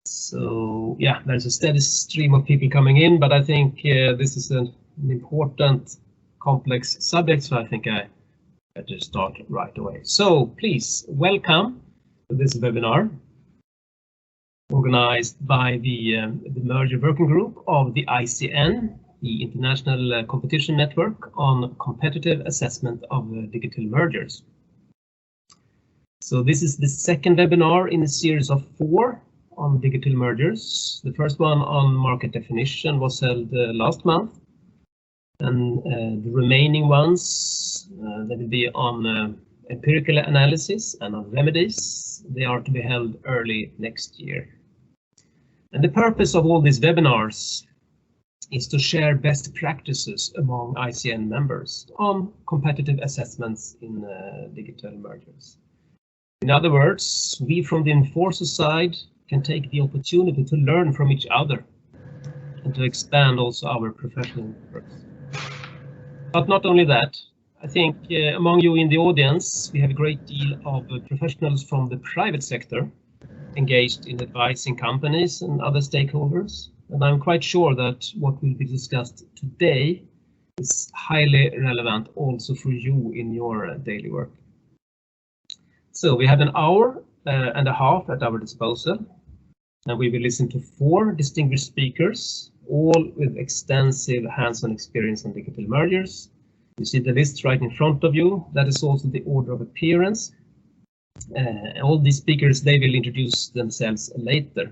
So yeah, there's a steady stream of people coming in, but I think this is an important, complex subject, so I think I better start right away. So please welcome to this webinar organized by the merger working group of the ICN, the International Competition Network on Competitive Assessment of Digital Mergers. So this is the second webinar in a series of 4 on digital mergers. The first one on market definition was held last month, and the remaining ones that will be on empirical analysis and on remedies. They are to be held early next year. And the purpose of all these webinars is to share best practices among ICN members on competitive assessments in digital mergers. In other words, we from the enforcer side can take the opportunity to learn from each other and to expand also our professional networks. But not only that, I think among you in the audience, we have a great deal of professionals from the private sector engaged in advising companies and other stakeholders. And I'm quite sure that what will be discussed today is highly relevant also for you in your daily work. So we have an hour and a half at our disposal, and we will listen to 4 distinguished speakers, all with extensive hands-on experience on digital mergers. You see the list right in front of you. That is also the order of appearance. All these speakers, they will introduce themselves later.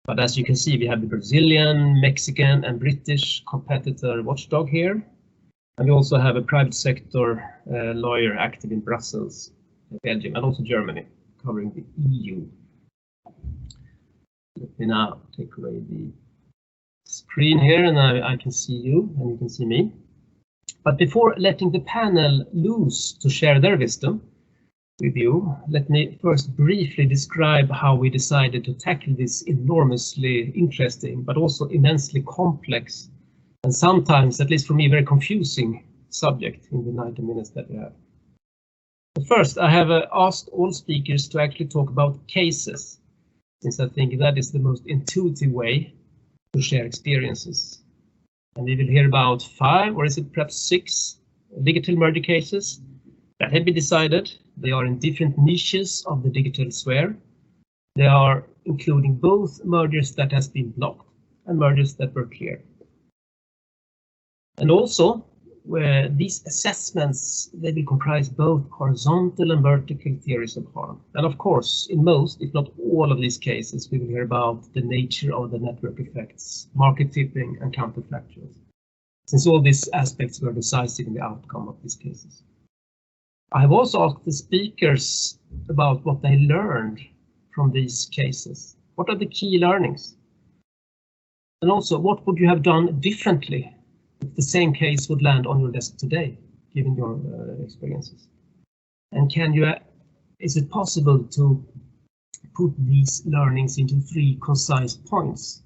But as you can see, we have the Brazilian, Mexican and British competitor watchdog here. And we also have a private sector lawyer active in Brussels, Belgium, and also Germany, covering the EU. Let me now take away the screen here, and I can see you and you can see me. But before letting the panel loose to share their wisdom with you, let me first briefly describe how we decided to tackle this enormously interesting, but also immensely complex, and sometimes, at least for me, very confusing subject in the 90 minutes that we have. But first, I have asked all speakers to actually talk about cases, since I think that is the most intuitive way to share experiences. And we will hear about 5, or is it perhaps 6, digital merger cases that have been decided. They are in different niches of the digital sphere. They are including both mergers that has been blocked and mergers that were cleared. And also, where these assessments, they will comprise both horizontal and vertical theories of harm. And of course, in most, if not all of these cases, we will hear about the nature of the network effects, market tipping and counterfactuals, since all these aspects were decisive in the outcome of these cases. I have also asked the speakers about what they learned from these cases. What are the key learnings? And also, what would you have done differently if the same case would land on your desk today, given your experiences? And is it possible to put these learnings into 3 concise points?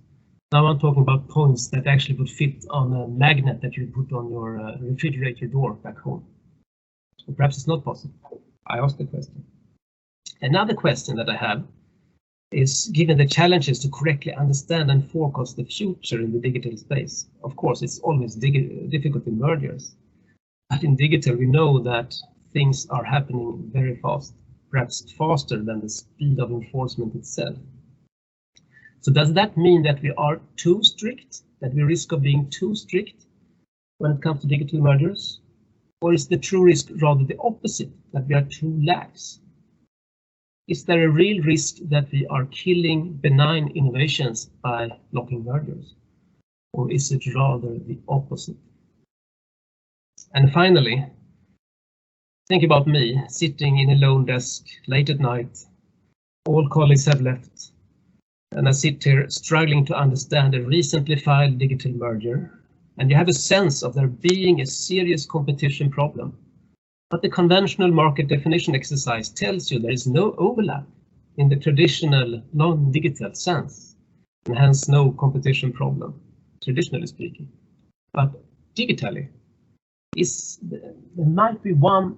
Now I'm talking about points that actually would fit on a magnet that you put on your refrigerator door back home. Or perhaps it's not possible. I asked the question. Another question that I have is, given the challenges to correctly understand and forecast the future in the digital space. Of course, it's always difficult in mergers, but in digital we know that things are happening very fast, perhaps faster than the speed of enforcement itself. So does that mean that we are too strict, that we risk of being too strict when it comes to digital mergers? Or is the true risk rather the opposite, that we are too lax? Is there a real risk that we are killing benign innovations by blocking mergers? Or is it rather the opposite? And finally, think about me sitting in a lone desk late at night. All colleagues have left, and I sit here struggling to understand a recently filed digital merger. And you have a sense of there being a serious competition problem. But the conventional market definition exercise tells you there is no overlap in the traditional non-digital sense, and hence no competition problem, traditionally speaking. But digitally, there might be one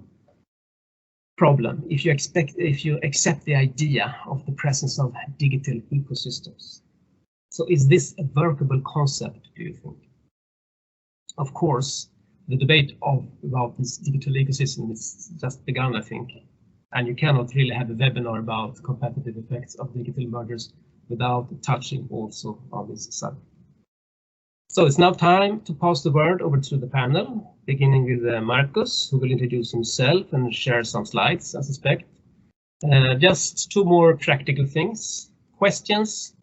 problem if you accept the idea of the presence of digital ecosystems. So is this a workable concept, do you think? Of course, the debate about this digital ecosystem is just begun, I think, and you cannot really have a webinar about competitive effects of digital mergers without touching also on this subject. So it's now time to pass the word over to the panel, beginning with Marcus, who will introduce himself and share some slides, I suspect. Just two more practical things. Questions,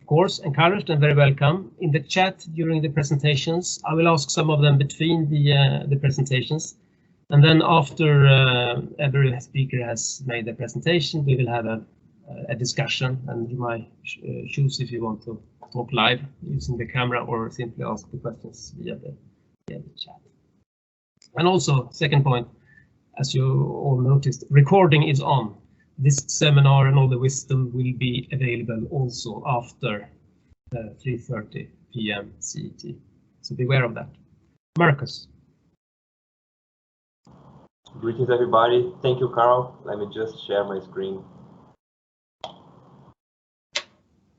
of course, encouraged and very welcome. In the chat during the presentations, I will ask some of them between the presentations. And then after every speaker has made their presentation, we will have a discussion, and you might choose if you want to talk live using the camera or simply ask the questions via the chat. And also, second point, as you all noticed, recording is on. This seminar and all the wisdom will be available also after 3:30 p.m. CET. So beware of that. Marcus. Greetings, everybody. Thank you, Carl. Let me just share my screen.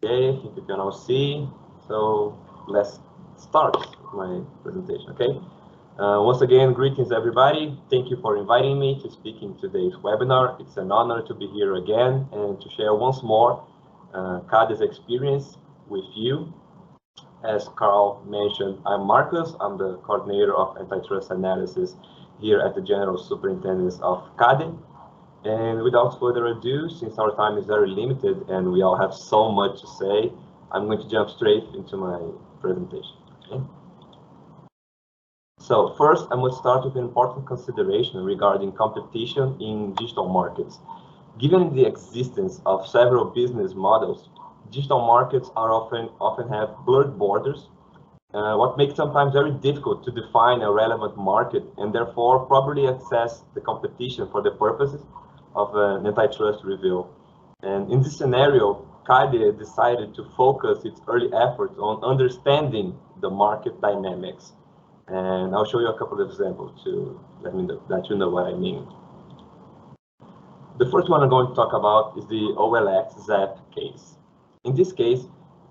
Okay, I think you can all see. So let's start my presentation, okay? Once again, greetings, everybody. Thank you for inviting me to speak in today's webinar. It's an honor to be here again and to share once more CADE's experience with you. As Carl mentioned, I'm Marcus. I'm the coordinator of antitrust analysis here at the General Superintendence of CADE. And without further ado, since our time is very limited and we all have so much to say, I'm going to jump straight into my presentation. Okay? So first, I must start with an important consideration regarding competition in digital markets. Given the existence of several business models, digital markets are often have blurred borders, what makes it sometimes very difficult to define a relevant market and therefore properly assess the competition for the purposes of an antitrust review. And in this scenario, CADE decided to focus its early efforts on understanding the market dynamics. And I'll show you a couple of examples to let you know what I mean. The first one I'm going to talk about is the OLX ZAP case. In this case,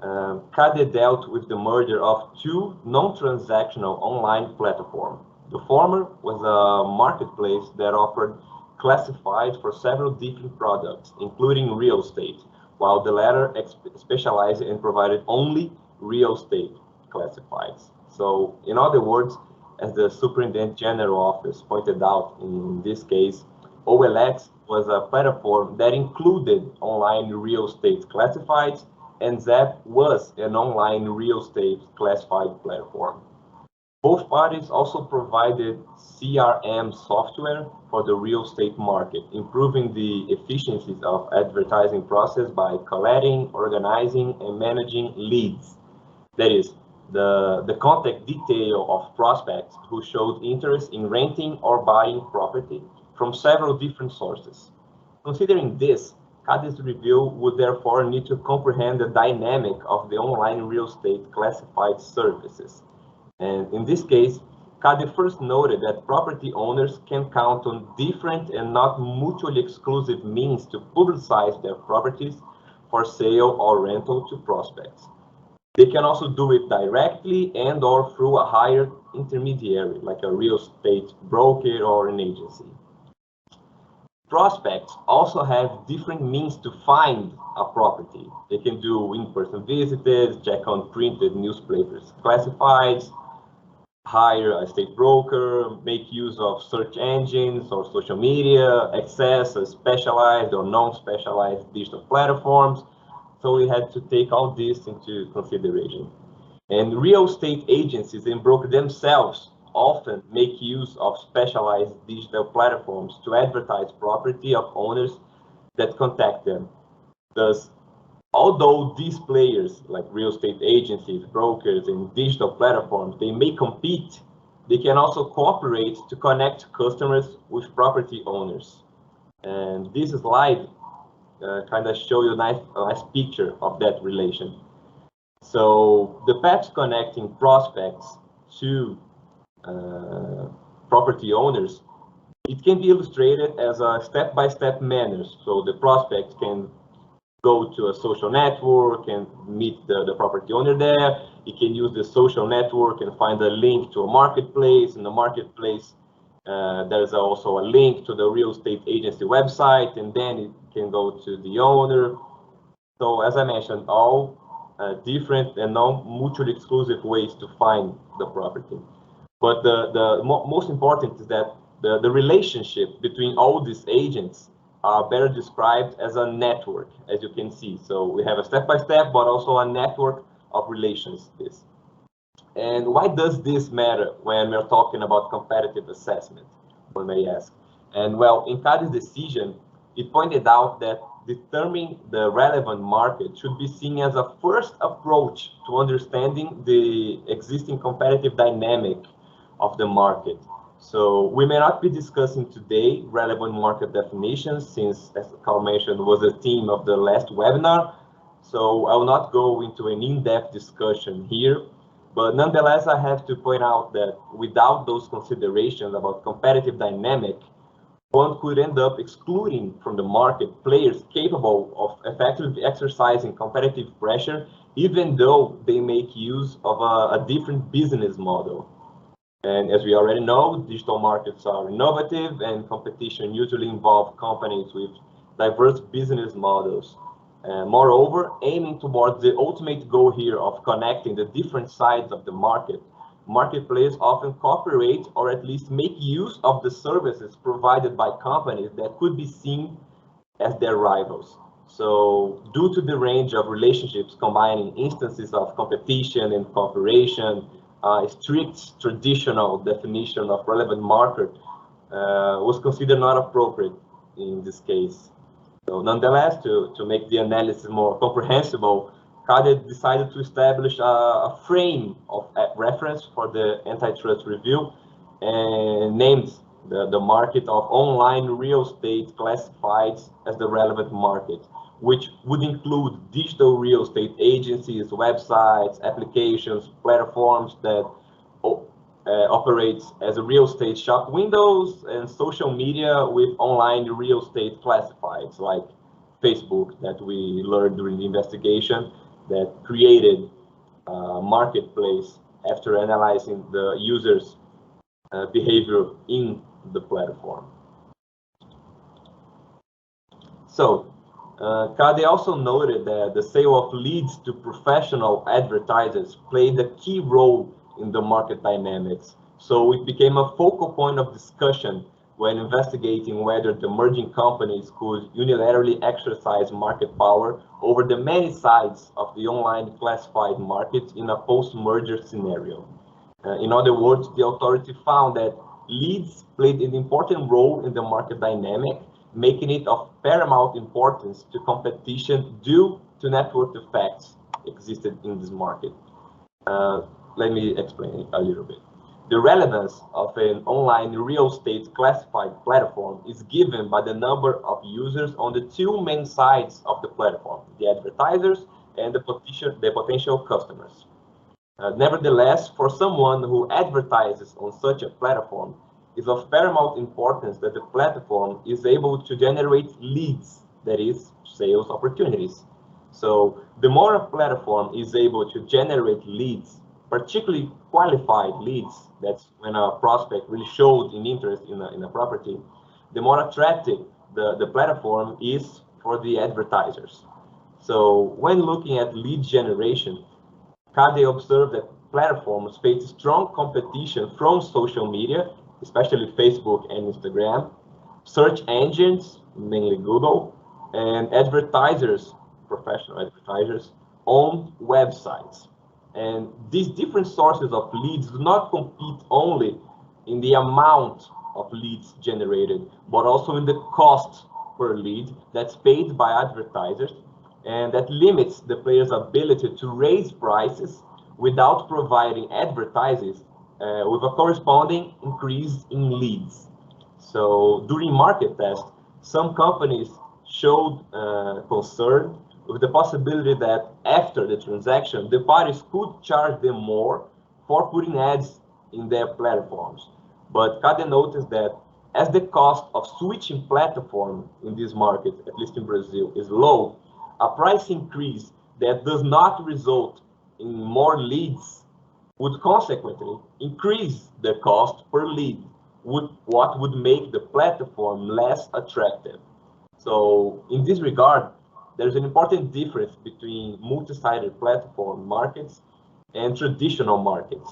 CADE dealt with the merger of two non-transactional online platforms. The former was a marketplace that offered classifieds for several different products, including real estate, while the latter specialized and provided only real estate classifieds. So, in other words, as the Superintendent General Office pointed out in this case, OLX was a platform that included online real estate classifieds, and ZAP was an online real estate classified platform. Both parties also provided CRM software for the real estate market, improving the efficiencies of advertising process by collecting, organizing, and managing leads. That is, the contact detail of prospects who showed interest in renting or buying property from several different sources. Considering this, CADE's review would therefore need to comprehend the dynamic of the online real estate classified services. And in this case, CADE first noted that property owners can count on different and not mutually exclusive means to publicize their properties for sale or rental to prospects. They can also do it directly and or through a hired intermediary, like a real estate broker or an agency. Prospects also have different means to find a property. They can do in-person visits, check on printed newspapers, classifieds, hire a estate broker, make use of search engines or social media, access a specialized or non-specialized digital platforms. So we had to take all this into consideration. And real estate agencies and brokers themselves often make use of specialized digital platforms to advertise property of owners that contact them. Thus, although these players like real estate agencies, brokers, and digital platforms, they may compete, they can also cooperate to connect customers with property owners. And this slide kind of show you a nice picture of that relation. So the paths connecting prospects to property owners, It can be illustrated as a step-by-step manner. So the prospect can go to a social network and meet the property owner there. It can use the social network and find a link to a marketplace. In the marketplace, there's also a link to the real estate agency website, and then it can go to the owner. So as I mentioned, all different and non-mutually exclusive ways to find the property. But the most important is that the relationship between all these agents are better described as a network, as you can see. So we have a step-by-step, but also a network of relations. And why does this matter when we're talking about competitive assessment, one may ask? And well, in CADE's decision, it pointed out that determining the relevant market should be seen as a first approach to understanding the existing competitive dynamic of the market. So we may not be discussing today relevant market definitions, since, as Carl mentioned, was the theme of the last webinar. So I will not go into an in-depth discussion here, but nonetheless, I have to point out that without those considerations about competitive dynamic, one could end up excluding from the market players capable of effectively exercising competitive pressure, even though they make use of a different business model. And as we already know, digital markets are innovative, and competition usually involves companies with diverse business models. Moreover, aiming towards the ultimate goal here of connecting the different sides of the market, marketplaces often cooperate or at least make use of the services provided by companies that could be seen as their rivals. So due to the range of relationships combining instances of competition and cooperation, a strict traditional definition of relevant market was considered not appropriate in this case. So nonetheless, to make the analysis more comprehensible, CADE decided to establish a frame of reference for the antitrust review and named the market of online real estate classifieds as the relevant market, which would include digital real estate agencies, websites, applications, platforms that operates as a real estate shop windows, and social media with online real estate classifieds like Facebook, that we learned during the investigation, that created a marketplace after analyzing the users' behavior in the platform. So CADE also noted that the sale of leads to professional advertisers played a key role in the market dynamics. So it became a focal point of discussion when investigating whether the merging companies could unilaterally exercise market power over the many sides of the online classified market in a post-merger scenario. In other words, the authority found that leads played an important role in the market dynamic, making it of paramount importance to competition due to network effects existed in this market. Let me explain it a little bit. The relevance of an online real estate classified platform is given by the number of users on the two main sides of the platform, the advertisers and the potential customers. Nevertheless, for someone who advertises on such a platform, it is of paramount importance that the platform is able to generate leads, that is, sales opportunities. So the more a platform is able to generate leads, particularly qualified leads, that's when a prospect really showed an interest in a property, the more attractive the platform is for the advertisers. So when looking at lead generation, CADE observed that platforms face strong competition from social media, especially Facebook and Instagram, search engines, mainly Google, and advertisers, professional advertisers, on websites. And these different sources of leads do not compete only in the amount of leads generated, but also in the cost per lead that's paid by advertisers, and that limits the player's ability to raise prices without providing advertisers with a corresponding increase in leads. So during market tests, some companies showed concern with the possibility that after the transaction, the parties could charge them more for putting ads in their platforms. But CADE noticed that as the cost of switching platform in this market, at least in Brazil, is low, a price increase that does not result in more leads would consequently increase the cost per lead, what would make the platform less attractive. So in this regard, there's an important difference between multi-sided platform markets and traditional markets.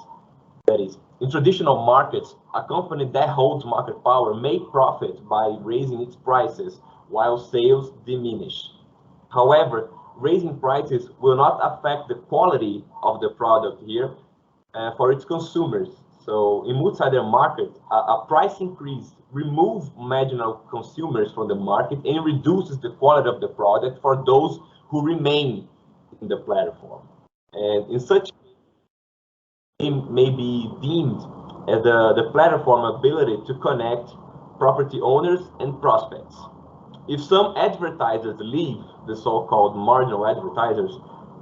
That is, in traditional markets, a company that holds market power may profit by raising its prices while sales diminish. However, raising prices will not affect the quality of the product here for its consumers. So in multi-sided market, a price increase removes marginal consumers from the market and reduces the quality of the product for those who remain in the platform. And in such may be deemed as the platform ability to connect property owners and prospects. If some advertisers leave, the so-called marginal advertisers,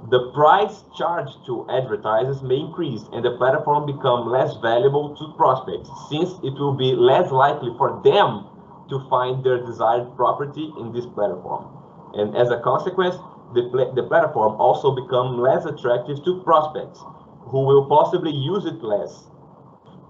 the price charged to advertisers may increase and the platform become less valuable to prospects, since it will be less likely for them to find their desired property in this platform. And as a consequence, the platform also becomes less attractive to prospects, who will possibly use it less.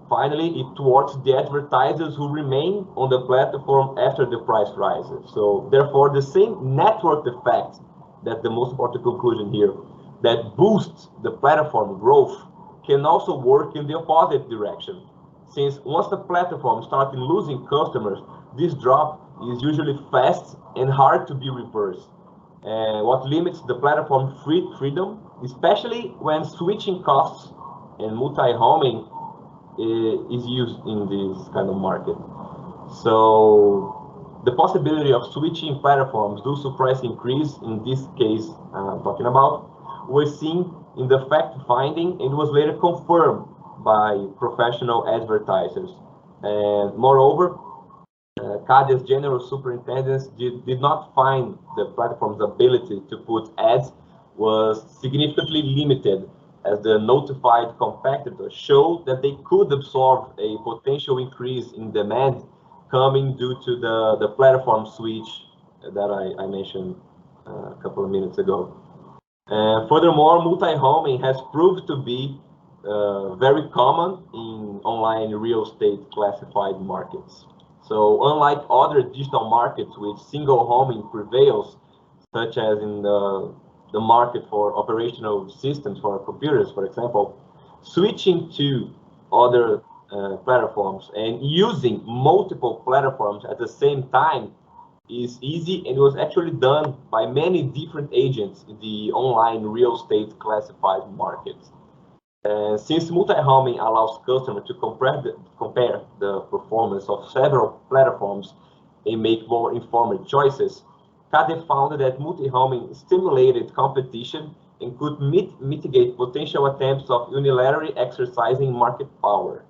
Finally, it thwarts the advertisers who remain on the platform after the price rises. So therefore, the same network effect, that's the most important conclusion here, that boosts the platform growth can also work in the opposite direction. Since once the platform starts losing customers, this drop is usually fast and hard to be reversed. And what limits the platform freedom, especially when switching costs and multi-homing is used in this kind of market. So the possibility of switching platforms due to price increase, in this case I'm talking about, was seen in the fact finding and was later confirmed by professional advertisers. And moreover, CADE's general superintendents did not find the platform's ability to put ads was significantly limited, as the notified competitors showed that they could absorb a potential increase in demand coming due to the platform switch that I mentioned a couple of minutes ago. Furthermore, multi-homing has proved to be very common in online real estate classified markets. So unlike other digital markets with single homing prevails, such as in the market for operational systems for computers, for example, switching to other platforms and using multiple platforms at the same time is easy, and was actually done by many different agents in the online real estate classified market. Since multi-homing allows customers to compare the performance of several platforms and make more informed choices, CADE found that multi-homing stimulated competition and could mitigate potential attempts of unilaterally exercising market power.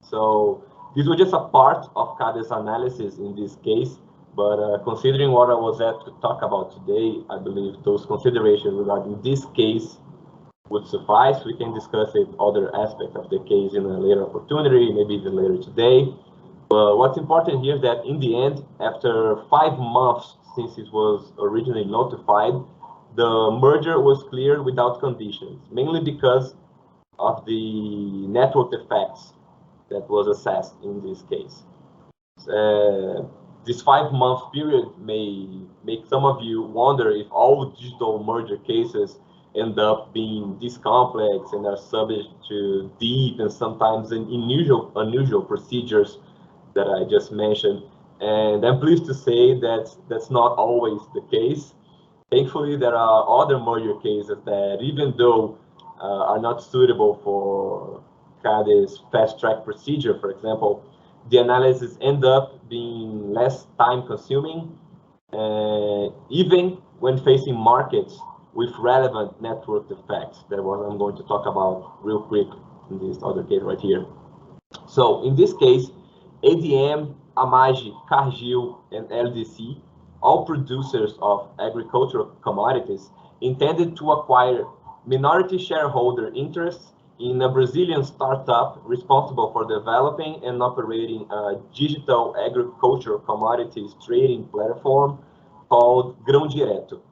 So this was just a part of CADE's analysis in this case, but considering what I was at to talk about today, I believe those considerations regarding this case would suffice. We can discuss other aspects of the case in a later opportunity, maybe even later today. But what's important here is that in the end, after 5 months since it was originally notified, the merger was cleared without conditions, mainly because of the network effects that was assessed in this case. This 5-month period may make some of you wonder if all digital merger cases end up being this complex and are subject to deep and sometimes unusual procedures that I just mentioned. And I'm pleased to say that that's not always the case. Thankfully, there are other merger cases that, even though are not suitable for CADE's fast-track procedure, for example, the analysis end up being less time-consuming, even when facing markets with relevant network effects. That what I'm going to talk about real quick in this other case right here. So in this case, ADM, AMAGE, Cargill, and LDC, all producers of agricultural commodities, intended to acquire minority shareholder interests in a Brazilian startup responsible for developing and operating a digital agricultural commodities trading platform called Grão Direto.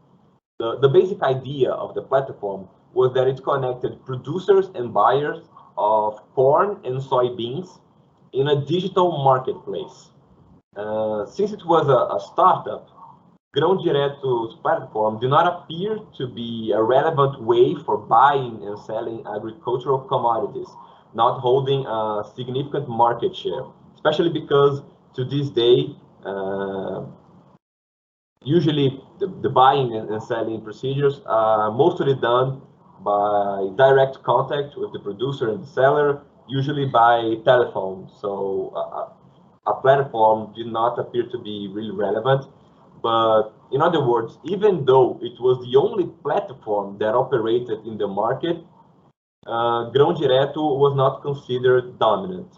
The basic idea of the platform was that it connected producers and buyers of corn and soybeans in a digital marketplace. Since it was a startup, Grão Direto's platform did not appear to be a relevant way for buying and selling agricultural commodities, not holding a significant market share, especially because to this day, usually the buying and selling procedures are mostly done by direct contact with the producer and the seller, usually by telephone. So a platform did not appear to be really relevant. But in other words, even though it was the only platform that operated in the market, Grão Direto was not considered dominant.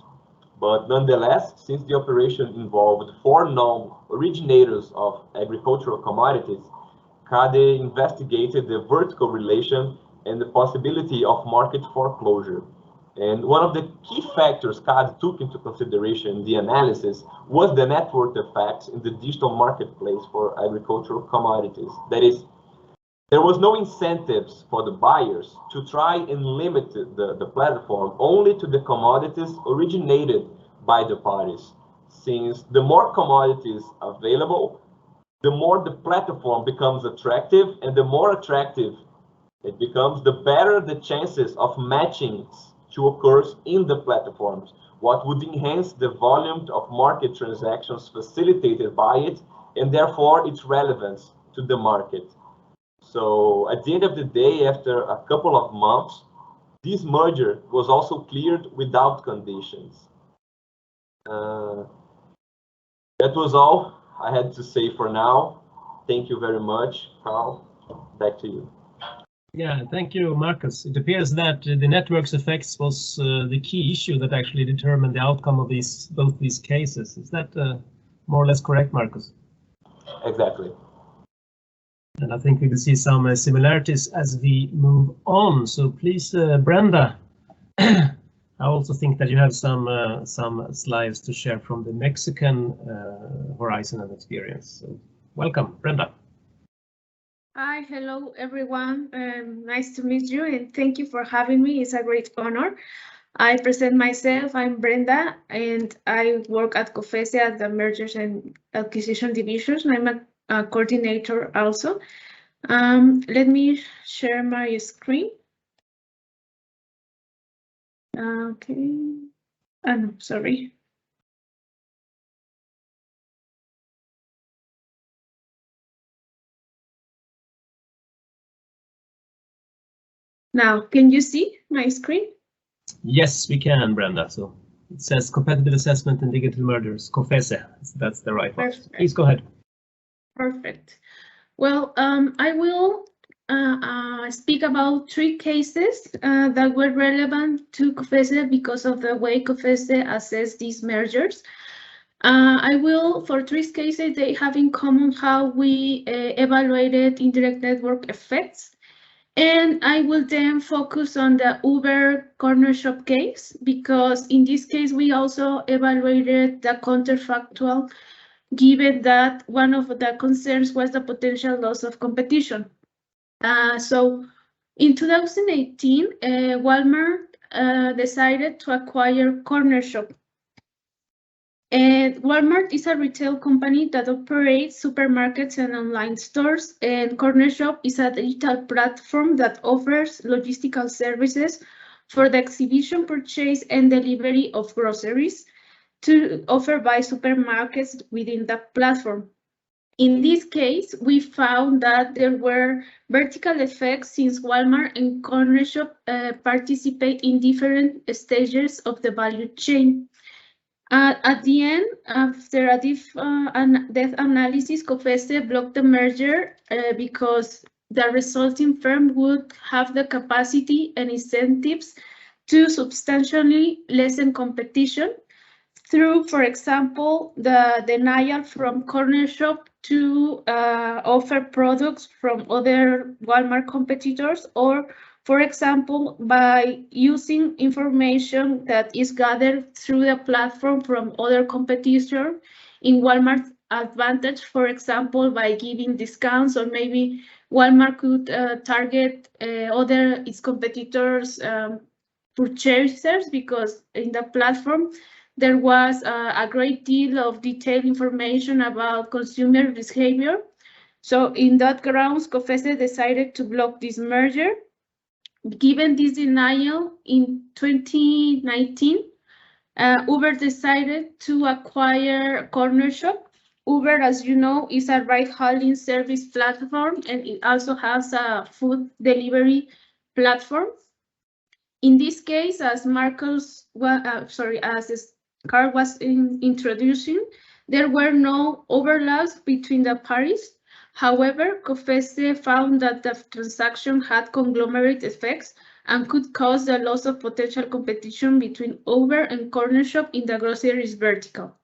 But nonetheless, since the operation involved 4 known originators of agricultural commodities, CADE investigated the vertical relation and the possibility of market foreclosure. And one of the key factors CADE took into consideration in the analysis was the network effects in the digital marketplace for agricultural commodities. That is, there was no incentives for the buyers to try and limit the platform only to the commodities originated by the parties, since the more commodities available, the more the platform becomes attractive, and the more attractive it becomes, the better the chances of matching to occur in the platforms, what would enhance the volume of market transactions facilitated by it, and therefore its relevance to the market. So at the end of the day, after a couple of months, this merger was also cleared without conditions. That was all I had to say for now. Thank you very much. Carl, back to you. Yeah, thank you, Marcus. It appears that the network's effects was the key issue that actually determined the outcome of both these cases. Is that more or less correct, Marcus? Exactly. And I think we will see some similarities as we move on. So please, Brenda, I also think that you have some slides to share from the Mexican horizon and experience. So welcome, Brenda. Hi, hello everyone. Nice to meet you and thank you for having me. It's a great honor. I present myself. I'm Brenda and I work at COFECE at the Mergers and Acquisition Divisions. I'm a coordinator also. Let me share my screen. Okay. No, sorry. Now, can you see my screen? Yes, we can, Brenda. So it says competitive assessment and digital mergers, COFECE. That's the right one. Please go ahead. Perfect. Well, I will speak about 3 cases that were relevant to COFECE because of the way COFECE assessed these mergers. I will, for 3 cases, they have in common how we evaluated indirect network effects. And I will then focus on the Uber corner shop case, because in this case, we also evaluated the counterfactual, given that one of the concerns was the potential loss of competition. So in 2018, Walmart decided to acquire Corner Shop. And Walmart is a retail company that operates supermarkets and online stores, and Corner Shop is a digital platform that offers logistical services for the exhibition, purchase, and delivery of groceries to offer by supermarkets within the platform. In this case, we found that there were vertical effects since Walmart and Corner Shop participate in different stages of the value chain. At the end, after a depth analysis, COFECE blocked the merger because the resulting firm would have the capacity and incentives to substantially lessen competition through, for example, the denial from Corner Shop to offer products from other Walmart competitors, or For example, by using information that is gathered through the platform from other competitors in Walmart's advantage, for example, by giving discounts, or maybe Walmart could target other its competitors purchasers, because in the platform there was a great deal of detailed information about consumer behavior. So in that grounds, COFECE decided to block this merger. Given this denial, in 2019, Uber decided to acquire Corner Shop. Uber, as you know, is a ride-hailing service platform, and it also has a food delivery platform. In this case, as as Carl was introducing, there were no overlaps between the parties. However, COFECE found that the transaction had conglomerate effects and could cause the loss of potential competition between Uber and Corner Shop in the groceries vertical.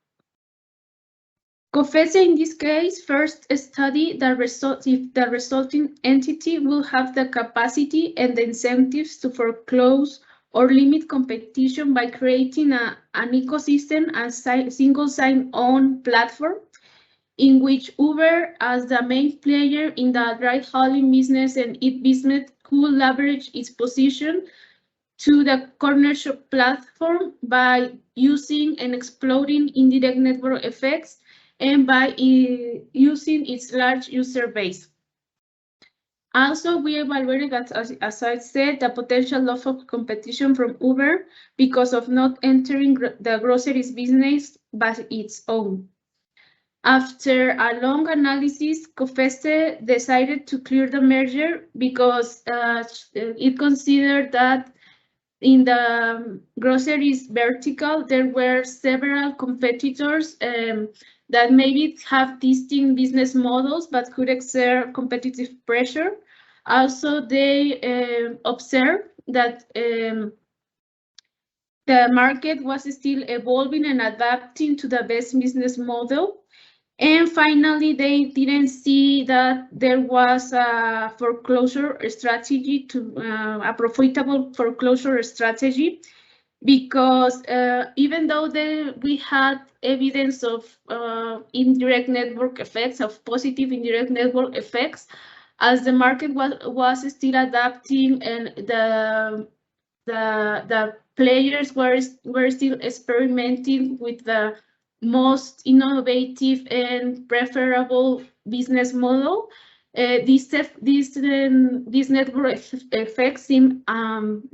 COFECE in this case first studied if the resulting entity will have the capacity and the incentives to foreclose or limit competition by creating an ecosystem and single sign-on platform in which Uber, as the main player in the ride-hailing business and Eat business, could leverage its position to the Corner Shop platform by using and exploiting indirect network effects and by using its large user base. Also, we evaluated that, as I said, the potential loss of competition from Uber because of not entering the groceries business by its own. After a long analysis, COFECE decided to clear the merger because it considered that in the groceries vertical, there were several competitors that maybe have distinct business models but could exert competitive pressure. Also, they observed that the market was still evolving and adapting to the best business model. And finally, they didn't see that there was a foreclosure strategy, a profitable foreclosure strategy, because even though we had evidence of indirect network effects, of positive indirect network effects, as the market was still adapting and the players were still experimenting with the most innovative and preferable business model, these network effects seem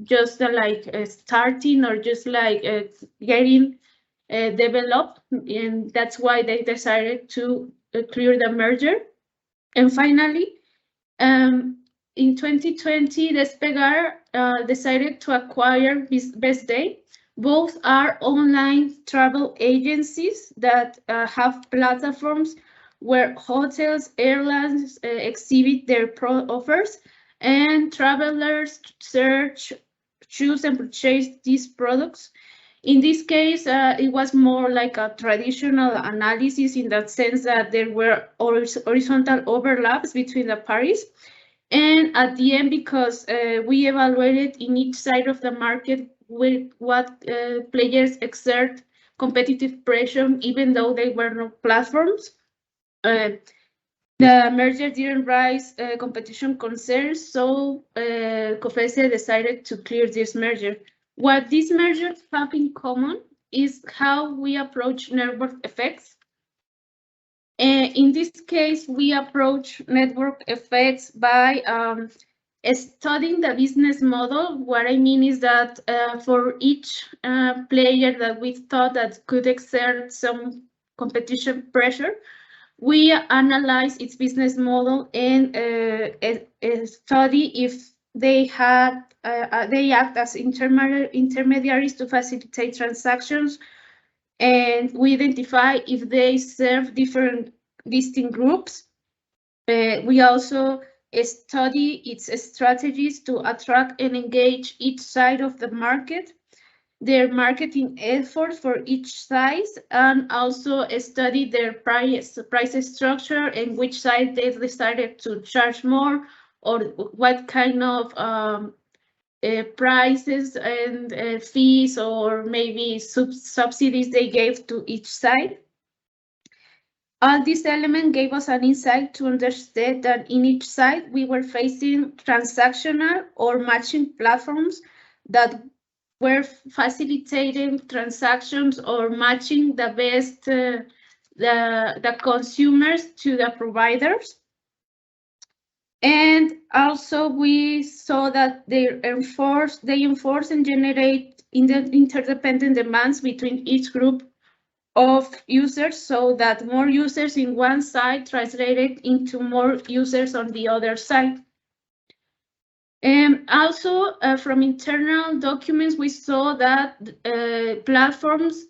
just like starting or just like getting developed, and that's why they decided to clear the merger. And finally, in 2020, Despegar decided to acquire Best Day. Both are online travel agencies that have platforms where hotels, airlines exhibit their offers, and travelers search, choose, and purchase these products. In this case, it was more like a traditional analysis in that sense that there were horizontal overlaps between the parties. And at the end, because we evaluated in each side of the market with what players exert competitive pressure, even though they were not platforms, the merger didn't raise competition concerns, so COFECE decided to clear this merger. What these mergers have in common is how we approach network effects. In this case, we approach network effects by studying the business model. What I mean is that for each player that we thought that could exert some competition pressure, we analyze its business model and study if they act as intermediaries to facilitate transactions, and we identify if they serve different distinct groups. We also study its strategies to attract and engage each side of the market, their marketing efforts for each size, and also study their price structure and which side they decided to charge more, or what kind of prices and fees, or maybe subsidies they gave to each side. All these elements gave us an insight to understand that in each side we were facing transactional or matching platforms that were facilitating transactions or matching the best the consumers to the providers. And also we saw that they enforce and generate interdependent demands between each group of users, so that more users in one side translated into more users on the other side. And also from internal documents, we saw that platforms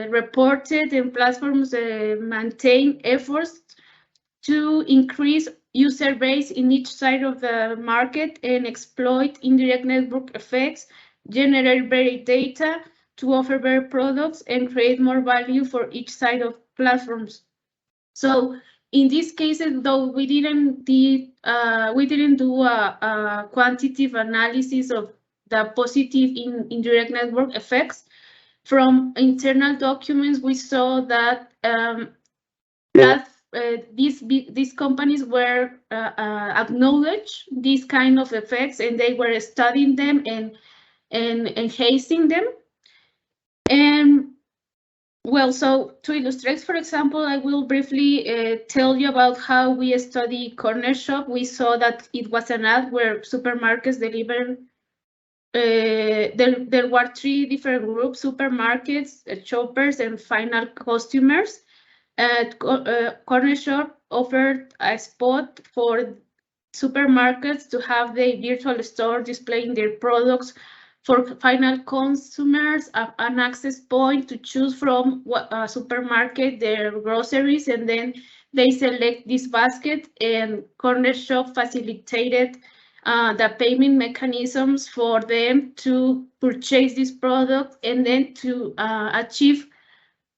reported and platforms maintain efforts to increase user base in each side of the market and exploit indirect network effects, generate better data to offer better products and create more value for each side of platforms. So in these cases, though we didn't do a quantitative analysis of the positive indirect network effects, from internal documents we saw that these companies were acknowledge these kind of effects, and they were studying them and enhancing them. And well, so to illustrate, for example, I will briefly tell you about how we study Corner Shop. We saw that it was an ad where supermarkets deliver. There were 3 different groups: supermarkets, shoppers, and final customers. Corner Shop offered a spot for supermarkets to have their virtual store displaying their products. For final consumers, an access point to choose from a supermarket their groceries, and then they select this basket, and Corner Shop facilitated the payment mechanisms for them to purchase this product and then to achieve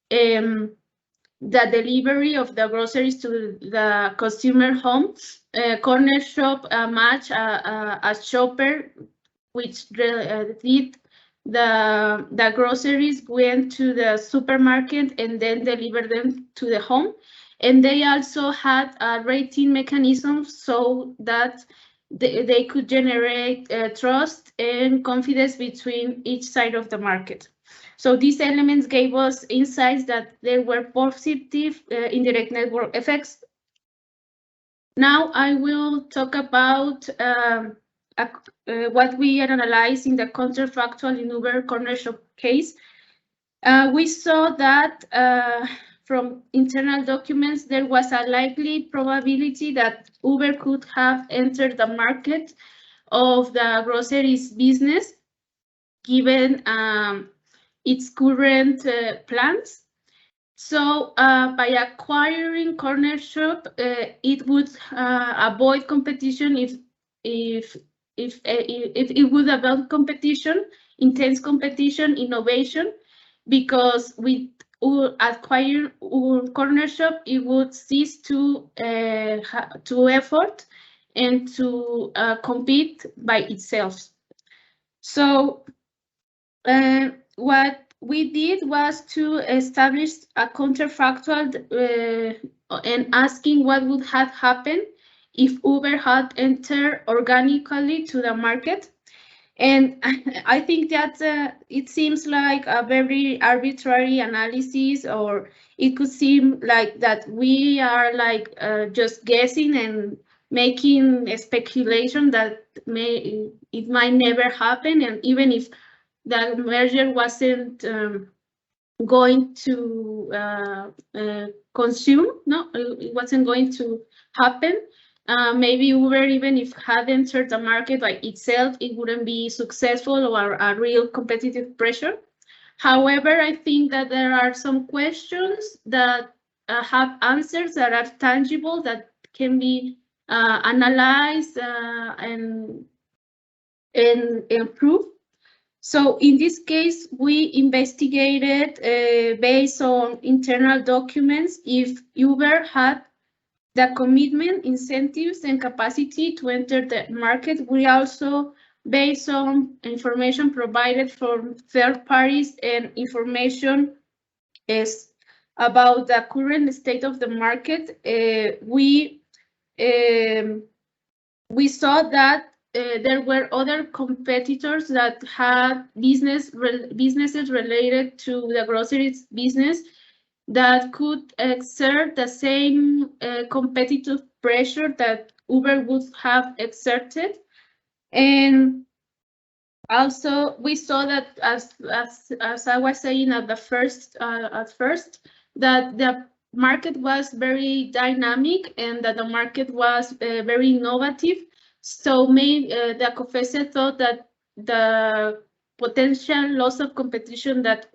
the delivery of the groceries to the consumer home. Corner Shop matched a shopper which did the groceries, went to the supermarket and then delivered them to the home. And they also had a rating mechanism so that they could generate trust and confidence between each side of the market. So these elements gave us insights that there were positive indirect network effects. Now I will talk about what we analyzed in the counterfactual in Uber Corner Shop case. We saw that from internal documents, there was a likely probability that Uber could have entered the market of the groceries business, given its current plans. So by acquiring Corner Shop, it would avoid competition if it would avoid competition, intense competition, innovation, because with acquiring Corner Shop, it would cease to effort and to compete by itself. So what we did was to establish a counterfactual and asking what would have happened if Uber had entered organically to the market. And I think that it seems like a very arbitrary analysis, or it could seem like that we are like just guessing and making a speculation that it might never happen. And even if the merger wasn't going to consume, no, it wasn't going to happen. Maybe Uber, even if had entered the market by itself, it wouldn't be successful or a real competitive pressure. However, I think that there are some questions that have answers that are tangible, that can be analyzed and improved. So in this case, we investigated based on internal documents if Uber had the commitment, incentives, and capacity to enter the market. We also based on information provided from third parties and information is about the current state of the market. We saw that there were other competitors that had businesses related to the groceries business that could exert the same competitive pressure that Uber would have exerted. And also we saw that as I was saying at first, that the market was very dynamic and that the market was very innovative. So maybe the COFECE thought that the potential loss of competition that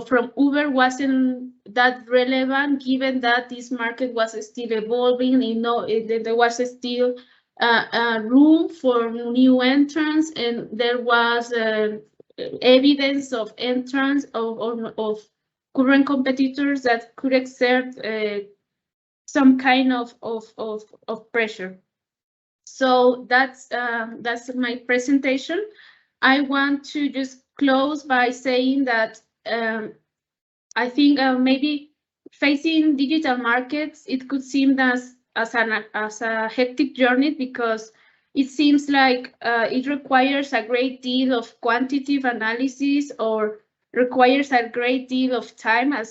from Uber wasn't that relevant, given that this market was still evolving. There was still room for new entrants, and there was evidence of entrance of current competitors that could exert some kind of pressure. So that's my presentation. I want to just close by saying that I think maybe facing digital markets, it could seem as a hectic journey, because it seems like it requires a great deal of quantitative analysis, or requires a great deal of time and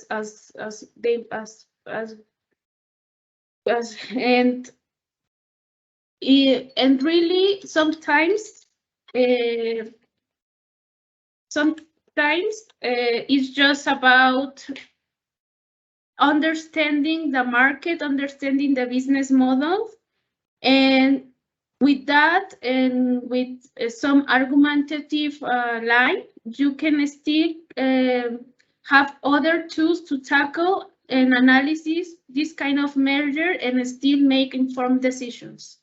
really sometimes it's just about understanding the market, understanding the business model, and with that, and with some argumentative line, you can still have other tools to tackle and analysis this kind of merger and still make informed decisions.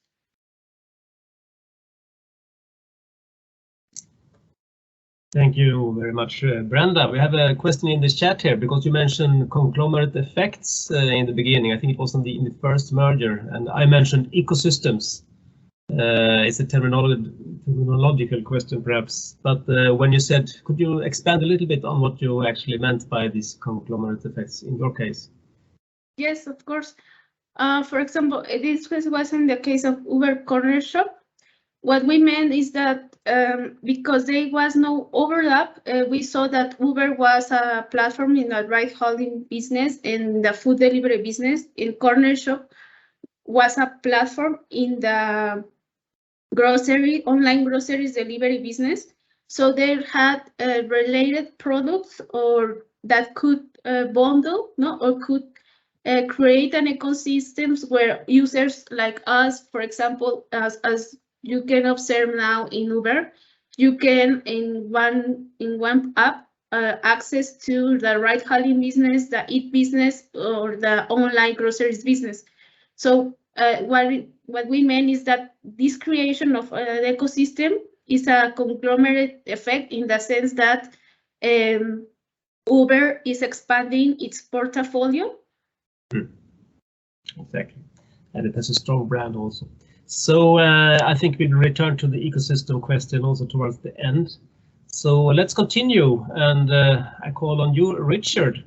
Thank you very much, Brenda. We have a question in the chat here, because you mentioned conglomerate effects in the beginning. I think it was in the first merger, and I mentioned ecosystems. It's a terminological question, perhaps, but when you said, could you expand a little bit on what you actually meant by these conglomerate effects in your case? Yes, of course. For example, this was in the case of Uber Corner Shop. What we meant is that because there was no overlap, we saw that Uber was a platform in the ride-hailing business and the food delivery business. In Corner Shop was a platform in the online groceries delivery business. So they had related products, or that could bundle, or could create an ecosystem where users like us, for example, as you can observe now in Uber, you can in one app access to the ride-hailing business, the eat business, or the online groceries business. So what we meant is that this creation of an ecosystem is a conglomerate effect, in the sense that Uber is expanding its portfolio. Exactly, and it has a strong brand also. So I think we'll return to the ecosystem question also towards the end. So let's continue, and I call on you, Richard,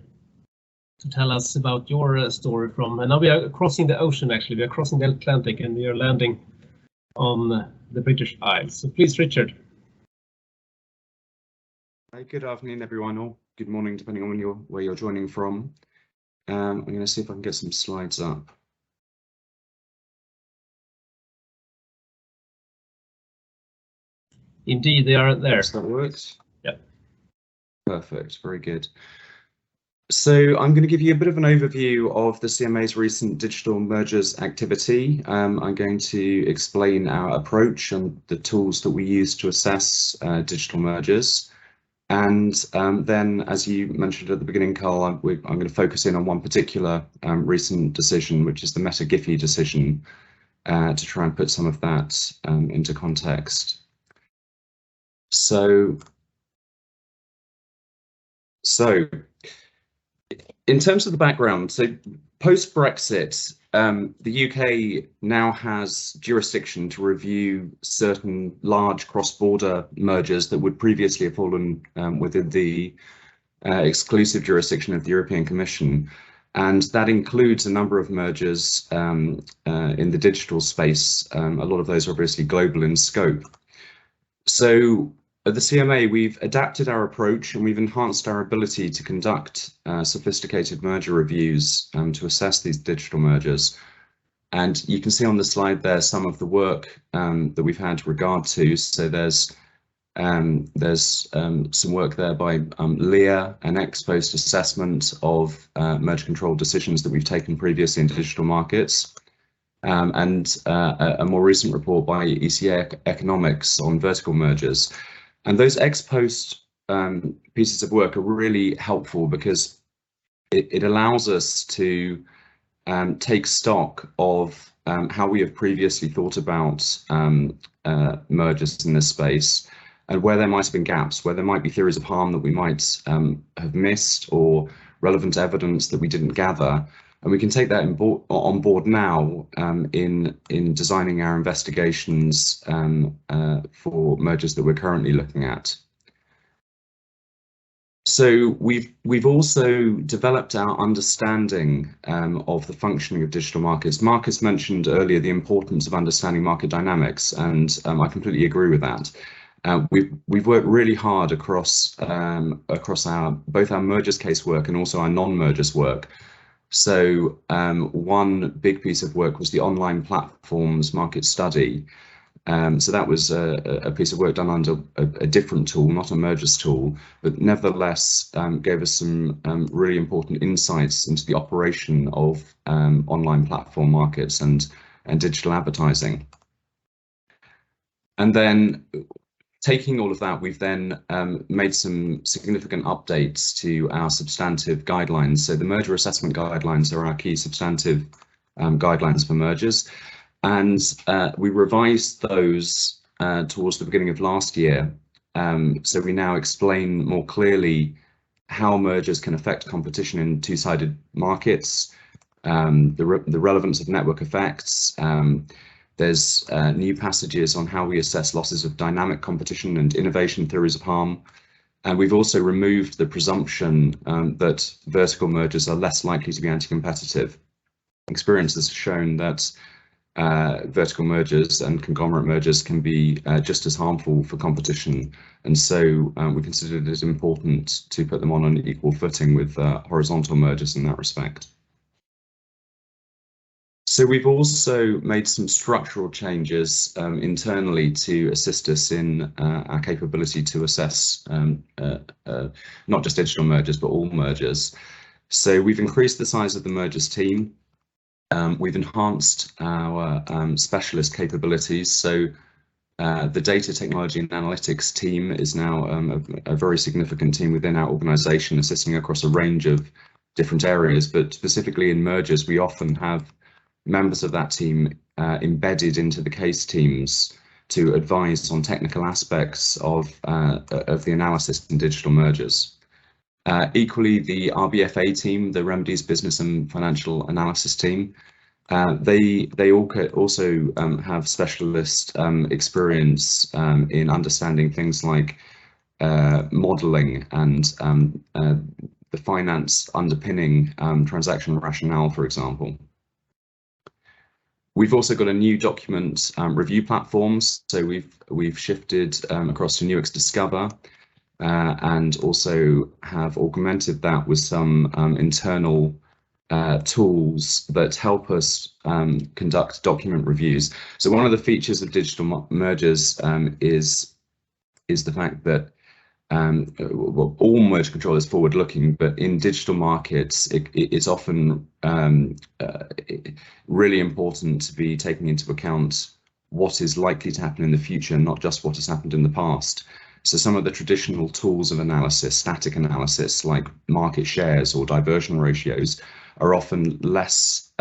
to tell us about your story from. And now we are crossing the ocean. Actually, we are crossing the Atlantic, and we are landing on the British Isles. So please, Richard. Hi, good afternoon, everyone, or good morning, depending on where you're joining from. I'm going to see if I can get some slides up. Indeed, they are there. Yes, that works. Yeah. Perfect. Very good. So I'm going to give you a bit of an overview of the CMA's recent digital mergers activity. I'm going to explain our approach and the tools that we use to assess digital mergers. And then, as you mentioned at the beginning, Carl, I'm going to focus in on one particular recent decision, which is the Meta Giphy decision, to try and put some of that into context. So in terms of the background, so post-Brexit, the UK now has jurisdiction to review certain large cross-border mergers that would previously have fallen within the exclusive jurisdiction of the European Commission. And that includes a number of mergers in the digital space. A lot of those are obviously global in scope. So at the CMA, we've adapted our approach and we've enhanced our ability to conduct sophisticated merger reviews to assess these digital mergers. And you can see on the slide there some of the work that we've had regard to. So there's some work there by Leah, an ex-post assessment of merger control decisions that we've taken previously in digital markets, and a more recent report by ECA Economics on vertical mergers. And those ex-post pieces of work are really helpful because it allows us to take stock of how we have previously thought about mergers in this space, and where there might have been gaps, where there might be theories of harm that we might have missed, or relevant evidence that we didn't gather. And we can take that on board now in designing our investigations for mergers that we're currently looking at. So we've also developed our understanding of the functioning of digital markets. Marcus mentioned earlier the importance of understanding market dynamics, and I completely agree with that. We've worked really hard across both our mergers case work and also our non-mergers work. So one big piece of work was the online platforms market study. So that was a piece of work done under a different tool, not a mergers tool, but nevertheless gave us some really important insights into the operation of online platform markets and digital advertising. And then, taking all of that, we've then made some significant updates to our substantive guidelines. So the merger assessment guidelines are our key substantive guidelines for mergers. And we revised those towards the beginning of last year. So we now explain more clearly how mergers can affect competition in two-sided markets, the relevance of network effects. There's new passages on how we assess losses of dynamic competition and innovation theories of harm. And we've also removed the presumption that vertical mergers are less likely to be anti-competitive. Experience has shown that vertical mergers and conglomerate mergers can be just as harmful for competition. And so we considered it important to put them on an equal footing with horizontal mergers in that respect. So we've also made some structural changes internally to assist us in our capability to assess not just digital mergers, but all mergers. So we've increased the size of the mergers team. We've enhanced our specialist capabilities. So the data technology and analytics team is now a very significant team within our organization, assisting across a range of different areas, but specifically in mergers, we often have members of that team embedded into the case teams to advise on technical aspects of the analysis in digital mergers. Equally, the RBFA team, the Remedies Business and Financial Analysis team, they also have specialist experience in understanding things like modelling and the finance underpinning transaction rationale, for example. We've also got a new document review platform, so we've shifted across to Nuix Discover, and also have augmented that with some internal tools that help us conduct document reviews. So one of the features of digital mergers is the fact that well, all merger control is forward-looking, but in digital markets, it's often really important to be taking into account what is likely to happen in the future, not just what has happened in the past. So some of the traditional tools of analysis, static analysis, like market shares or diversion ratios, are often less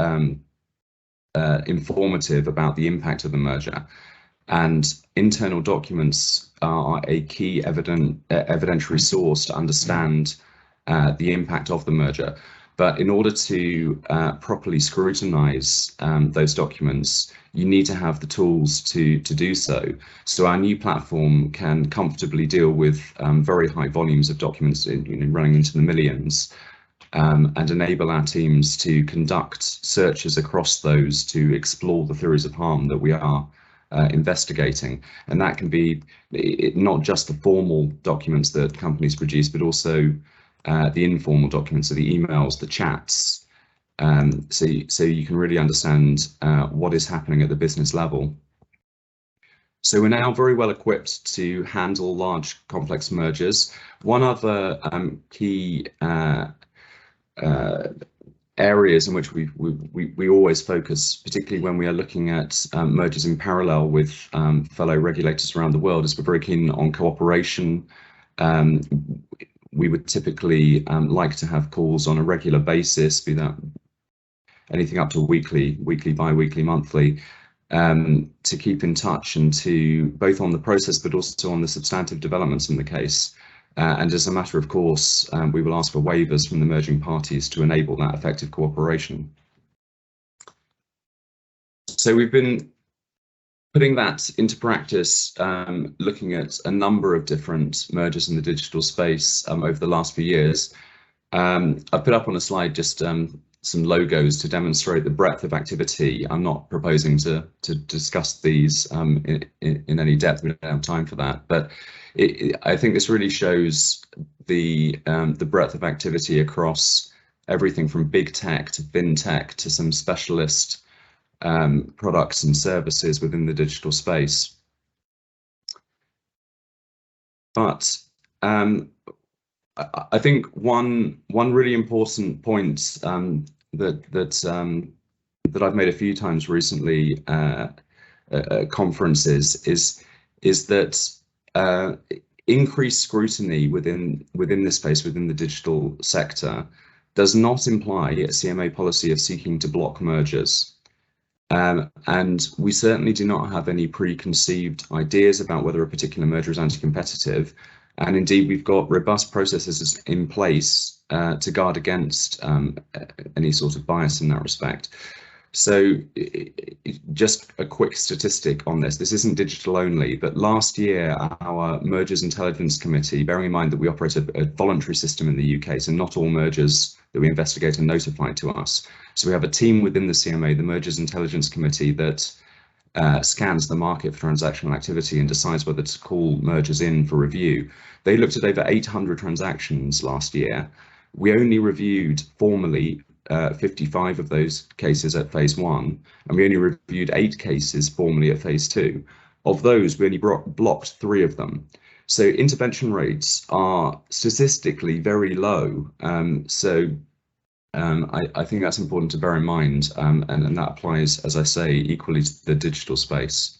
informative about the impact of the merger. And internal documents are a key evidentiary source to understand the impact of the merger. But in order to properly scrutinize those documents, you need to have the tools to do so. So our new platform can comfortably deal with very high volumes of documents running into the millions, and enable our teams to conduct searches across those to explore the theories of harm that we are investigating. And that can be not just the formal documents that companies produce, but also the informal documents, so the emails, the chats, so you can really understand what is happening at the business level. So we're now very well equipped to handle large, complex mergers. One other key areas in which we always focus, particularly when we are looking at mergers in parallel with fellow regulators around the world, is we're very keen on cooperation. We would typically like to have calls on a regular basis, be that anything up to weekly, bi-weekly, monthly, to keep in touch and to both on the process but also on the substantive developments in the case. And as a matter of course, we will ask for waivers from the merging parties to enable that effective cooperation. So we've been putting that into practice, looking at a number of different mergers in the digital space over the last few years. I've put up on a slide just some logos to demonstrate the breadth of activity. I'm not proposing to discuss these in any depth. We don't have time for that, but I think this really shows the breadth of activity across everything from big tech to fintech to some specialist products and services within the digital space. But I think one really important point that I've made a few times recently at conferences is that increased scrutiny within this space, within the digital sector, does not imply a CMA policy of seeking to block mergers. And we certainly do not have any preconceived ideas about whether a particular merger is anti-competitive. And indeed, we've got robust processes in place to guard against any sort of bias in that respect. So just a quick statistic on this. This isn't digital only, but last year, our Mergers Intelligence Committee, bearing in mind that we operate a voluntary system in the UK, so not all mergers that we investigate are notified to us. So we have a team within the CMA, the Mergers Intelligence Committee, that scans the market for transactional activity and decides whether to call mergers in for review. They looked at over 800 transactions last year. We only reviewed formally 55 of those cases at phase 1, and we only reviewed 8 cases formally at phase 2. Of those, we only blocked 3 of them. So intervention rates are statistically very low. I think that's important to bear in mind, and that applies, as I say, equally to the digital space.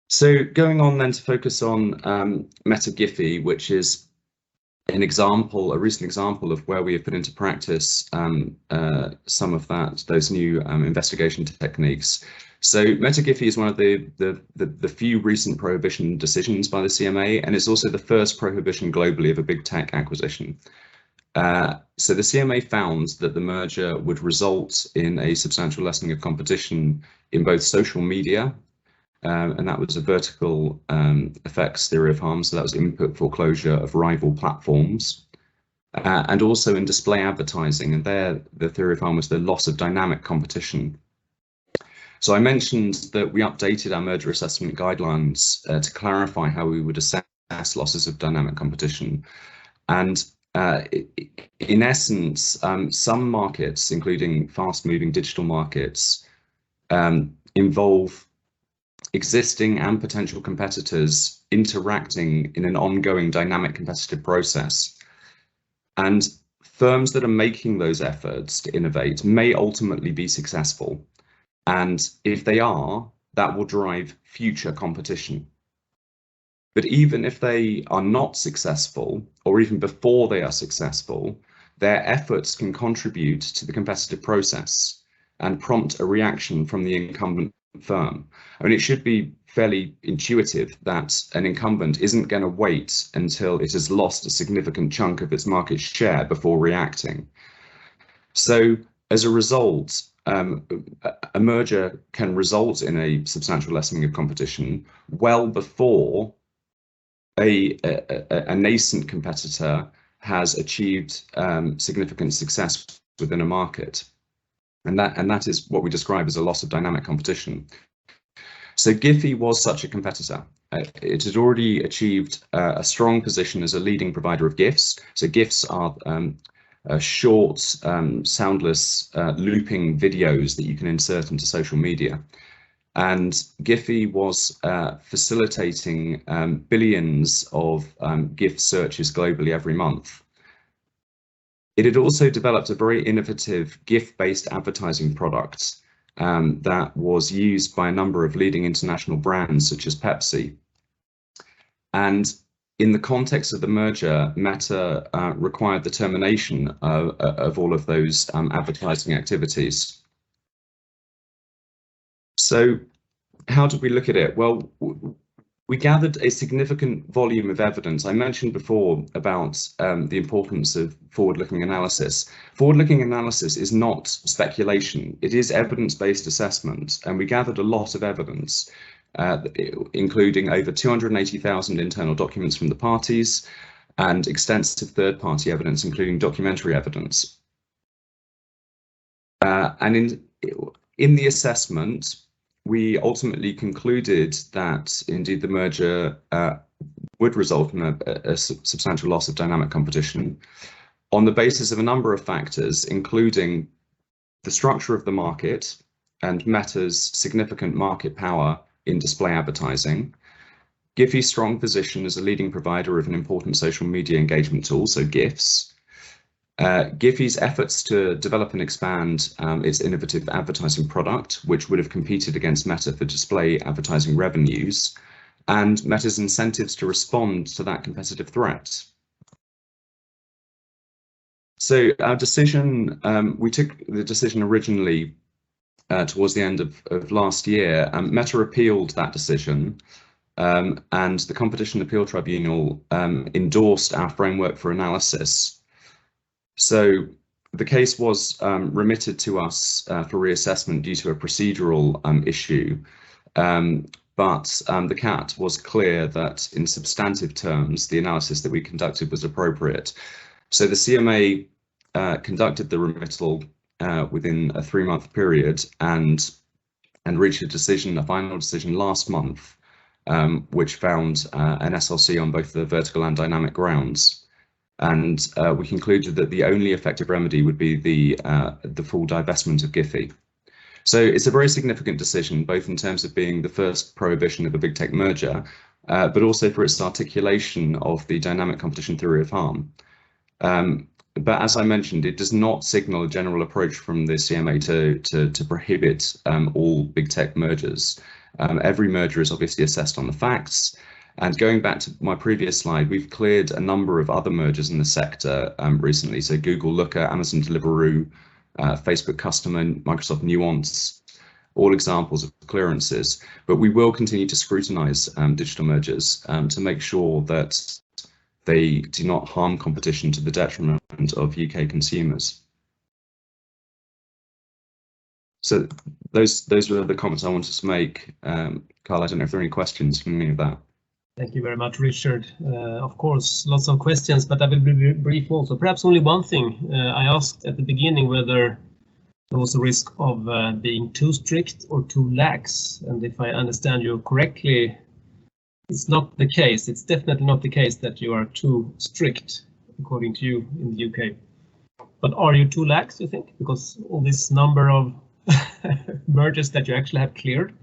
So going on then to focus on MWG, which is a recent example of where we have put into practice some of those new investigation techniques. So MWG is one of the few recent prohibition decisions by the CMA, and it's also the first prohibition globally of a big tech acquisition. So the CMA found that the merger would result in a substantial lessening of competition in both social media, and that was a vertical effects theory of harm, so that was input foreclosure of rival platforms, and also in display advertising, and there the theory of harm was the loss of dynamic competition. So I mentioned that we updated our merger assessment guidelines to clarify how we would assess losses of dynamic competition. And in essence, some markets, including fast-moving digital markets, involve existing and potential competitors interacting in an ongoing dynamic competitive process. And firms that are making those efforts to innovate may ultimately be successful. And if they are, that will drive future competition. But even if they are not successful, or even before they are successful, their efforts can contribute to the competitive process and prompt a reaction from the incumbent firm. I mean, it should be fairly intuitive that an incumbent isn't going to wait until it has lost a significant chunk of its market share before reacting. So as a result, a merger can result in a substantial lessening of competition well before a nascent competitor has achieved significant success within a market. And that is what we describe as a loss of dynamic competition. So Giphy was such a competitor. It had already achieved a strong position as a leading provider of GIFs. So GIFs are short, soundless, looping videos that you can insert into social media. And Giphy was facilitating billions of GIF searches globally every month. It had also developed a very innovative GIF-based advertising product that was used by a number of leading international brands such as Pepsi. And in the context of the merger, Meta required the termination of all of those advertising activities. So how did we look at it? Well, we gathered a significant volume of evidence. I mentioned before about the importance of forward-looking analysis. Forward-looking analysis is not speculation. It is evidence-based assessment, and we gathered a lot of evidence, including over 280,000 internal documents from the parties and extensive third-party evidence, including documentary evidence. And in the assessment, we ultimately concluded that indeed the merger would result in a substantial loss of dynamic competition on the basis of a number of factors, including the structure of the market and Meta's significant market power in display advertising, Giphy's strong position as a leading provider of an important social media engagement tool, so GIFs, Giphy's efforts to develop and expand its innovative advertising product, which would have competed against Meta for display advertising revenues, and Meta's incentives to respond to that competitive threat. So our decision, we took the decision originally towards the end of last year. Meta appealed that decision, and the Competition Appeal Tribunal endorsed our framework for analysis. So the case was remitted to us for reassessment due to a procedural issue, but the CAT was clear that in substantive terms, the analysis that we conducted was appropriate. So the CMA conducted the remittal within a 3-month period and reached a final decision last month, which found an SLC on both the vertical and dynamic grounds. And we concluded that the only effective remedy would be the full divestment of Giphy. So it's a very significant decision, both in terms of being the first prohibition of a big tech merger, but also for its articulation of the dynamic competition theory of harm. But as I mentioned, it does not signal a general approach from the CMA to prohibit all big tech mergers. Every merger is obviously assessed on the facts. And going back to my previous slide, we've cleared a number of other mergers in the sector recently. So Google Looker, Amazon Deliveroo, Facebook Customer, Microsoft Nuance, all examples of clearances. But we will continue to scrutinize digital mergers to make sure that they do not harm competition to the detriment of UK consumers. So those were the comments I wanted to make. Carl, I don't know if there are any questions from any of that. Thank you very much, Richard. Of course, lots of questions, but I will be brief also. Perhaps only one thing. I asked at the beginning whether there was a risk of being too strict or too lax. And if I understand you correctly, it's not the case. It's definitely not the case that you are too strict, according to you in the UK. But are you too lax, you think? Because all this number of mergers that you actually have cleared?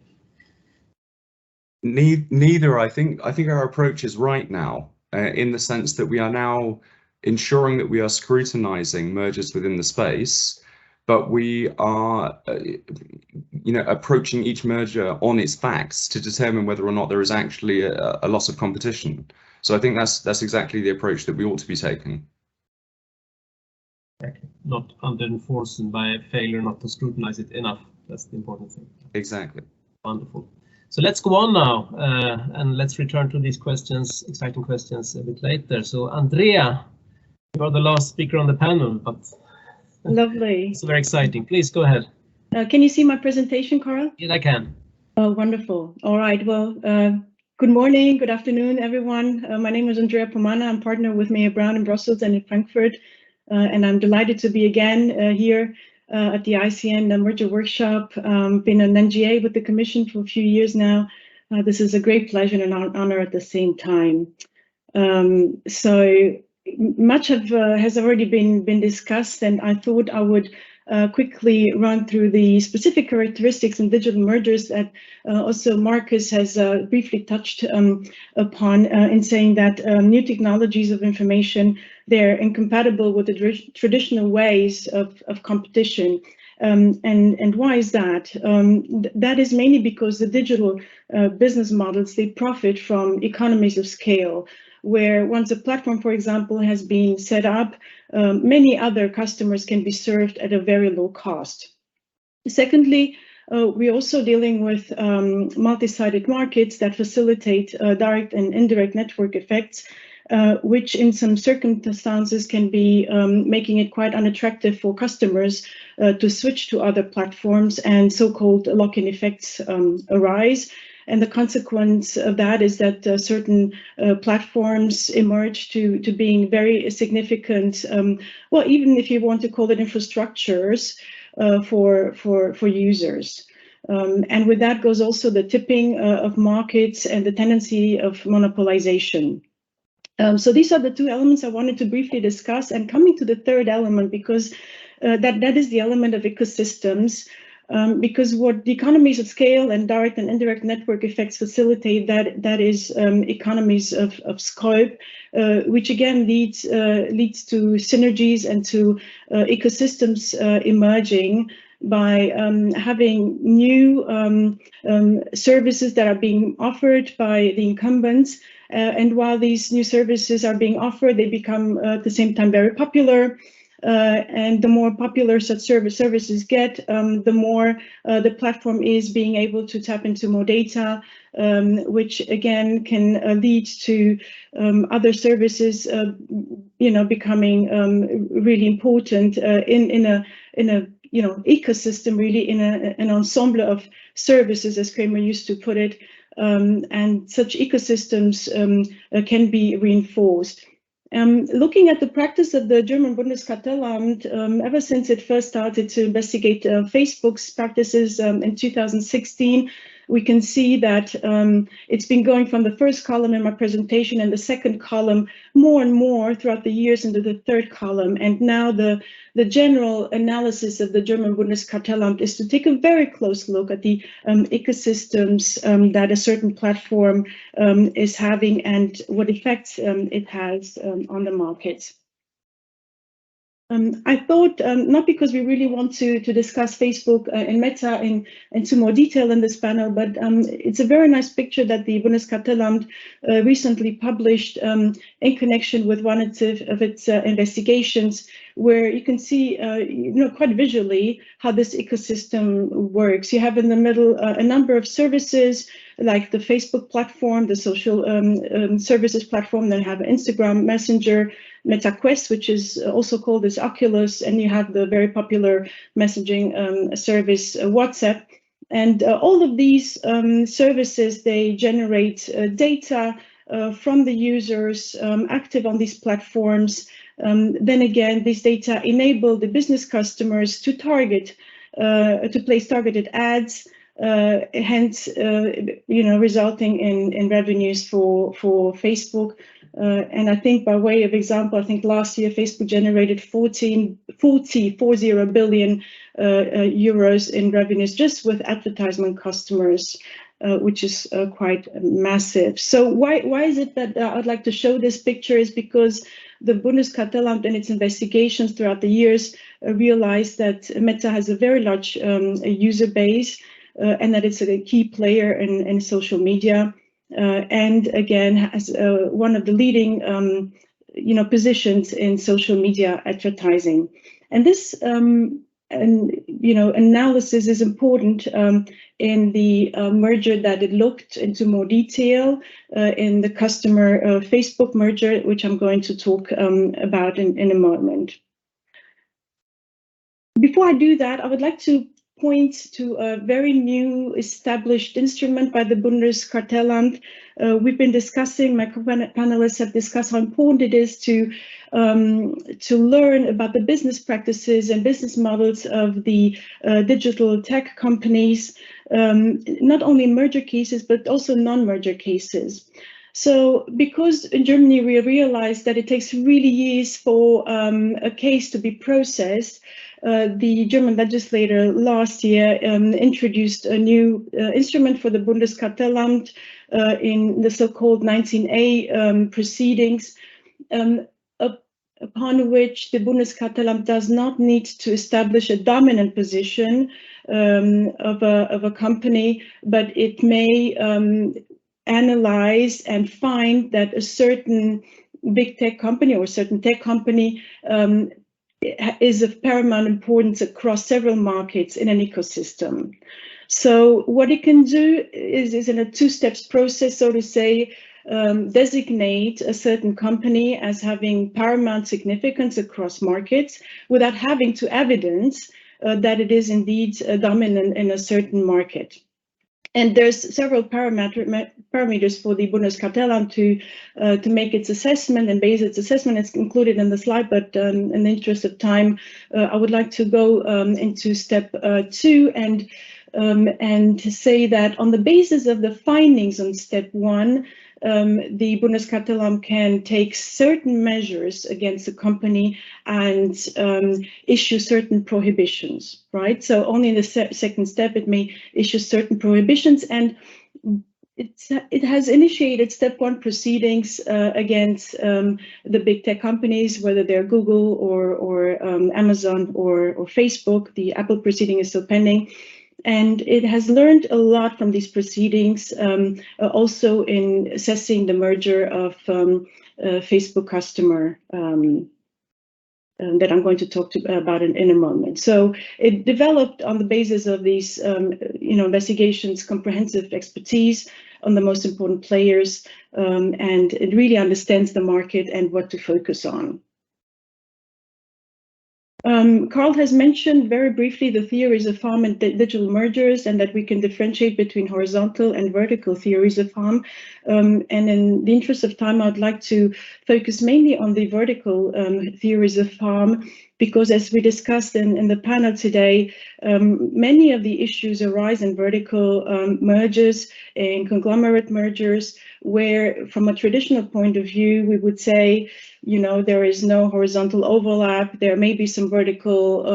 Neither. I think our approach is right now, in the sense that we are now ensuring that we are scrutinizing mergers within the space, but we are, approaching each merger on its facts to determine whether or not there is actually a loss of competition. So I think that's exactly the approach that we ought to be taking. Exactly. Not under enforced by failure not to scrutinize it enough. That's the important thing. Exactly. Wonderful. So let's go on now, and let's return to these questions, exciting questions, a bit later. So Andrea, you are the last speaker on the panel, but lovely. It's very exciting. Please go ahead. Can you see my presentation, Carl? Yes, I can. Oh, wonderful. All right. Well, good morning, good afternoon, everyone. My name is Andrea Pomana. I'm partner with Mayor Brown in Brussels and in Frankfurt, and I'm delighted to be again here at the ICN merger workshop. Been an NGA with the Commission for a few years now. This is a great pleasure and an honor at the same time. So much has already been discussed, and I thought I would quickly run through the specific characteristics in digital mergers that also Marcus has briefly touched upon in saying that new technologies of information, they're incompatible with the traditional ways of competition. And why is that? That is mainly because the digital business models, they profit from economies of scale, where once a platform, for example, has been set up, many other customers can be served at a very low cost. Secondly, we're also dealing with multi-sided markets that facilitate direct and indirect network effects, which in some circumstances can be making it quite unattractive for customers to switch to other platforms, and so-called lock-in effects arise. And the consequence of that is that certain platforms emerge to being very significant, well, even if you want to call it infrastructures for users. And with that goes also the tipping of markets and the tendency of monopolization. So these are the two elements I wanted to briefly discuss, and coming to the third element, because that is the element of ecosystems. Because what the economies of scale and direct and indirect network effects facilitate, that is economies of scope, which again leads to synergies and to ecosystems emerging by having new services that are being offered by the incumbents. And while these new services are being offered, they become at the same time very popular. And the more popular such services get, the more the platform is being able to tap into more data, which again can lead to other services, becoming really important in a ecosystem, really in an ensemble of services, as Kramer used to put it, and such ecosystems can be reinforced. Looking at the practice of the German Bundeskartellamt, ever since it first started to investigate Facebook's practices in 2016, we can see that it's been going from the first column in my presentation and the second column more and more throughout the years into the third column. And now the general analysis of the German Bundeskartellamt is to take a very close look at the ecosystems that a certain platform is having and what effects it has on the market. I thought, not because we really want to discuss Facebook and Meta into more detail in this panel, but it's a very nice picture that the Bundeskartellamt recently published in connection with one of its investigations, where you can see, quite visually how this ecosystem works. You have in the middle a number of services like the Facebook platform, the social services platform, then you have Instagram, Messenger, MetaQuest, which is also called as Oculus, and you have the very popular messaging service WhatsApp. And all of these services, they generate data from the users active on these platforms. Then again, this data enable the business customers to target, to place targeted ads, hence, resulting in revenues for Facebook. And I think by way of example, I think last year Facebook generated 40 billion euros in revenues just with advertisement customers, which is quite massive. So why is it that I'd like to show this picture is because the Bundeskartellamt in its investigations throughout the years realized that Meta has a very large user base and that it's a key player in social media. And again, has one of the leading, positions in social media advertising. And this analysis is important in the merger that it looked into more detail in the customer Facebook merger, which I'm going to talk about in a moment. Before I do that, I would like to point to a very new established instrument by the Bundeskartellamt. We've been discussing, my panelists have discussed how important it is to learn about the business practices and business models of the digital tech companies, not only merger cases, but also non-merger cases. So because in Germany we realized that it takes really years for a case to be processed, the German legislator last year introduced a new instrument for the Bundeskartellamt in the so-called 19A proceedings, upon which the Bundeskartellamt does not need to establish a dominant position of a company, but it may analyze and find that a certain big tech company or a certain tech company is of paramount importance across several markets in an ecosystem. So what it can do is in a two-step process, so to say, designate a certain company as having paramount significance across markets without having to evidence that it is indeed dominant in a certain market. And there's several parameters for the Bundeskartellamt to make its assessment and base its assessment. It's included in the slide, but in the interest of time, I would like to go into step 2 and to say that on the basis of the findings on step 1, the Bundeskartellamt can take certain measures against the company and issue certain prohibitions, right? So only in the second step, it may issue certain prohibitions, and it has initiated step 1 proceedings against the big tech companies, whether they're Google or Amazon or Facebook. The Apple proceeding is still pending. And it has learned a lot from these proceedings, also in assessing the merger of Facebook customer that I'm going to talk about in a moment. So it developed on the basis of these investigations, comprehensive expertise on the most important players, and it really understands the market and what to focus on. Carl has mentioned very briefly the theories of harm and digital mergers, and that we can differentiate between horizontal and vertical theories of harm. And in the interest of time, I'd like to focus mainly on the vertical theories of harm, because as we discussed in the panel today, many of the issues arise in vertical mergers, in conglomerate mergers, where from a traditional point of view, we would say, there is no horizontal overlap. There may be some vertical,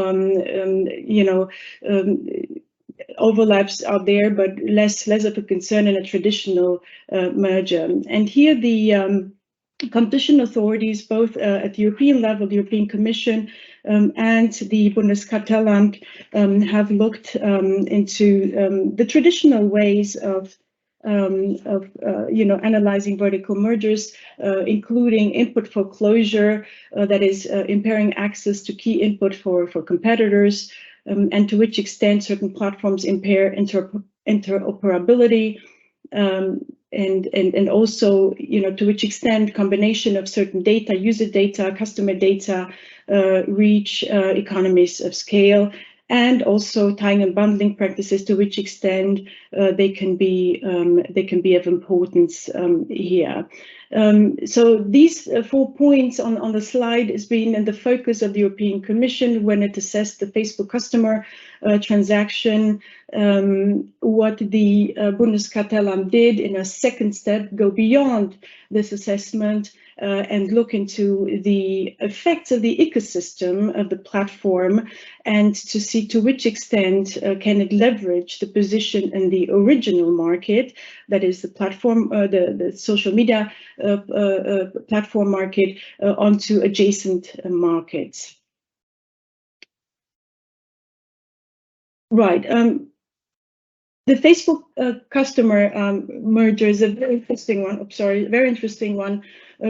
overlaps out there, but less of a concern in a traditional merger. And here the competition authorities, both at the European level, the European Commission and the Bundeskartellamt, have looked into the traditional ways of analyzing vertical mergers, including input foreclosure, that is impairing access to key input for competitors, and to which extent certain platforms impair interoperability, and also, to which extent combination of certain data, user data, customer data, reach economies of scale, and also tying and bundling practices, to which extent they can be of importance here. So these 4 points on the slide has been in the focus of the European Commission when it assessed the Facebook customer transaction. What the Bundeskartellamt did in a second step, go beyond this assessment and look into the effects of the ecosystem of the platform, and to see to which extent can it leverage the position in the original market, that is the platform, the social media platform market, onto adjacent markets. Right. The Facebook customer merger is a very interesting one. I'm sorry, very interesting one,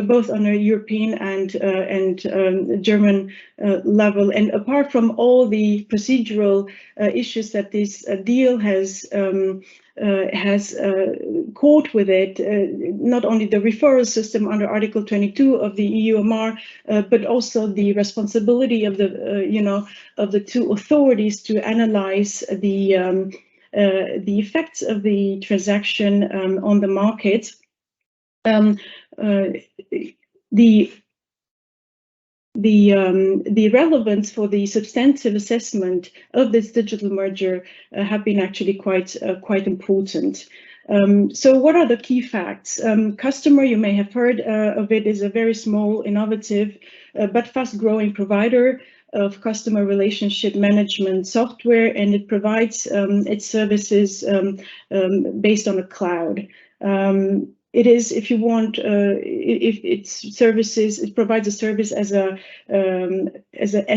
both on a European and German level. And apart from all the procedural issues that this deal has caught with it, not only the referral system under Article 22 of the EUMR, but also the responsibility of the of the two authorities to analyze the effects of the transaction on the market. The relevance for the substantive assessment of this digital merger have been actually quite important. So what are the key facts? Customer, you may have heard of it, is a very small, innovative, but fast-growing provider of customer relationship management software, and it provides its services based on a cloud. It is, if you want, if its services, it provides a service as a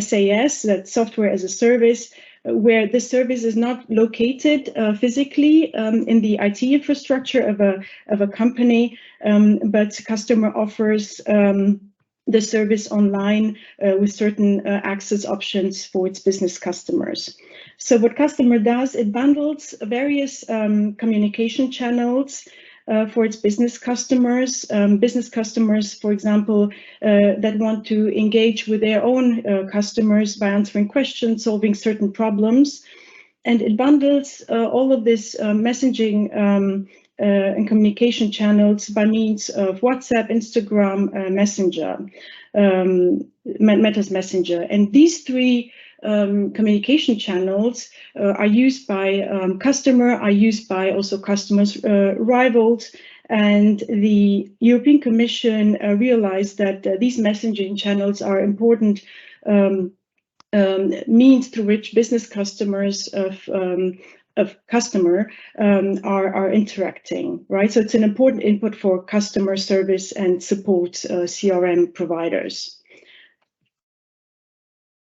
SaaS, that software as a service, where the service is not located physically in the IT infrastructure of a company, but customer offers the service online with certain access options for its business customers. So what customer does, it bundles various communication channels for its business customers. For example, that want to engage with their own customers by answering questions, solving certain problems. And it bundles all of this messaging and communication channels by means of WhatsApp, Instagram, Messenger, Meta's Messenger. And these three communication channels are used by are used by also customers' rivals. And the European Commission realized that these messaging channels are important means through which business customers of customer are interacting, right? So it's an important input for customer service and support CRM providers.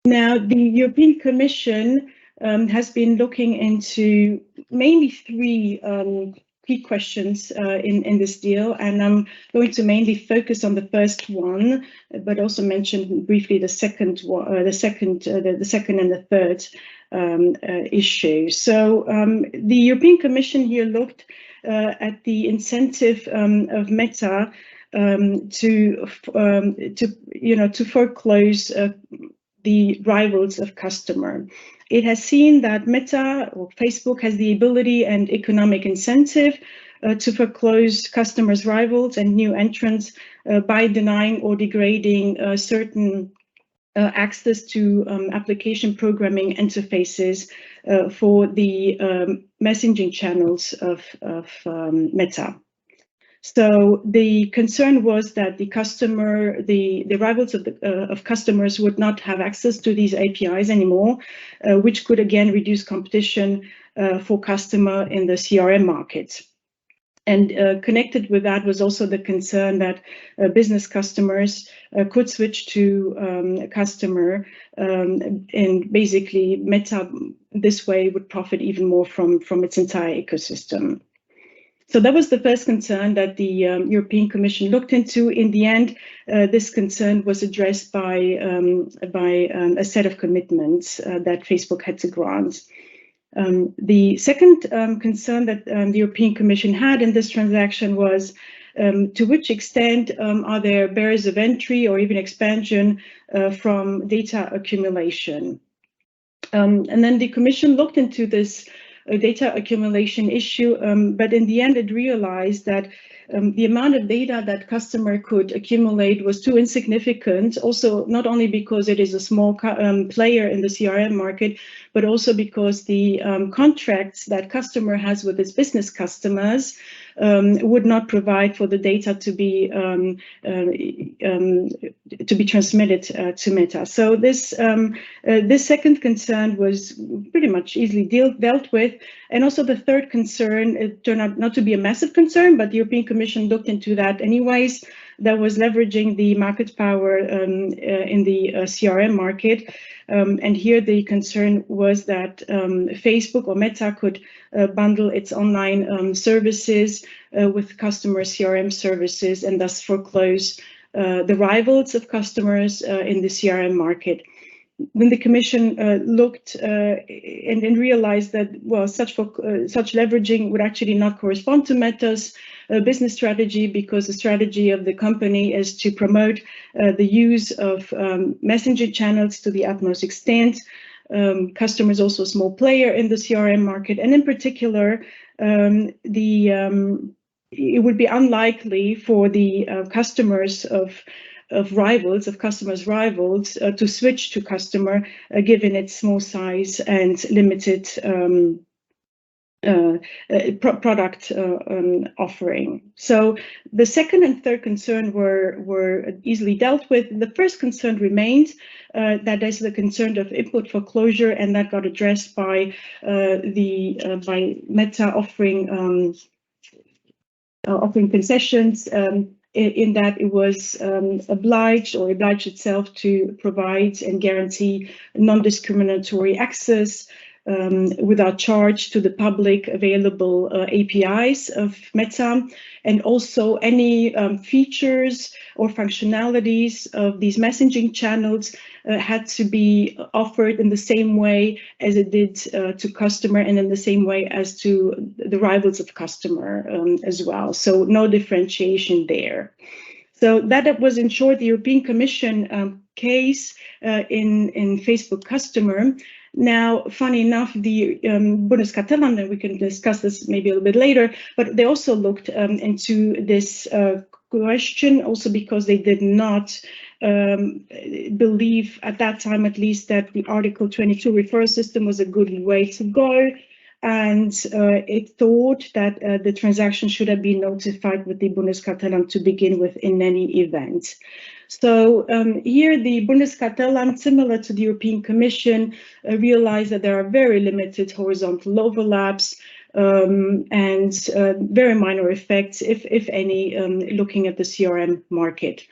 Now, the European Commission has been looking into mainly three key questions in this deal, and I'm going to mainly focus on the first one, but also mention briefly the second one, the second and the third issue. So the European Commission here looked at the incentive of Meta to foreclose the rivals of customer. It has seen that Meta or Facebook has the ability and economic incentive to foreclose customers' rivals and new entrants by denying or degrading certain access to application programming interfaces for the messaging channels of Meta. So the concern was that the rivals of customers would not have access to these APIs anymore, which could again reduce competition for customer in the CRM market. And connected with that was also the concern that business customers could switch to customer, and basically Meta this way would profit even more from its entire ecosystem. So that was the first concern that the European Commission looked into. In the end, this concern was addressed by a set of commitments that Facebook had to grant. The second concern that the European Commission had in this transaction was to which extent are there barriers of entry or even expansion from data accumulation. And then the Commission looked into this data accumulation issue, but in the end it realized that the amount of data that customer could accumulate was too insignificant, also not only because it is a small player in the CRM market, but also because the contracts that customer has with its business customers would not provide for the data to be transmitted to Meta. So this second concern was pretty much easily dealt with. And also the third concern, it turned out not to be a massive concern, but the European Commission looked into that anyways, that was leveraging the market power in the CRM market. And here the concern was that Facebook or Meta could bundle its online services with customer CRM services and thus foreclose the rivals of customers in the CRM market. When the Commission looked and realized that, well, such leveraging would actually not correspond to Meta's business strategy, because the strategy of the company is to promote the use of messaging channels to the utmost extent. Customer is also a small player in the CRM market, and in particular, it would be unlikely for the customers of customers' rivals to switch to customer, given its small size and limited product offering. So the second and third concern were easily dealt with. The first concern remained, that is the concern of input foreclosure, and that got addressed by Meta offering concessions. In that it was obliged itself to provide and guarantee non-discriminatory access without charge to the public available APIs of Meta, and also any features or functionalities of these messaging channels had to be offered in the same way as it did to customer, and in the same way as to the rivals of customer as well. So no differentiation there. So that was, in short, the European Commission case in Facebook customer. Now, funny enough, the Bundeskartellamt, and we can discuss this maybe a little bit later, but they also looked into this question, also because they did not believe at that time, at least, that the Article 22 referral system was a good way to go. And it thought that the transaction should have been notified with the Bundeskartellamt to begin with in any event. So here the Bundeskartellamt, similar to the European Commission, realized that there are very limited horizontal overlaps and very minor effects, if any, looking at the CRM market.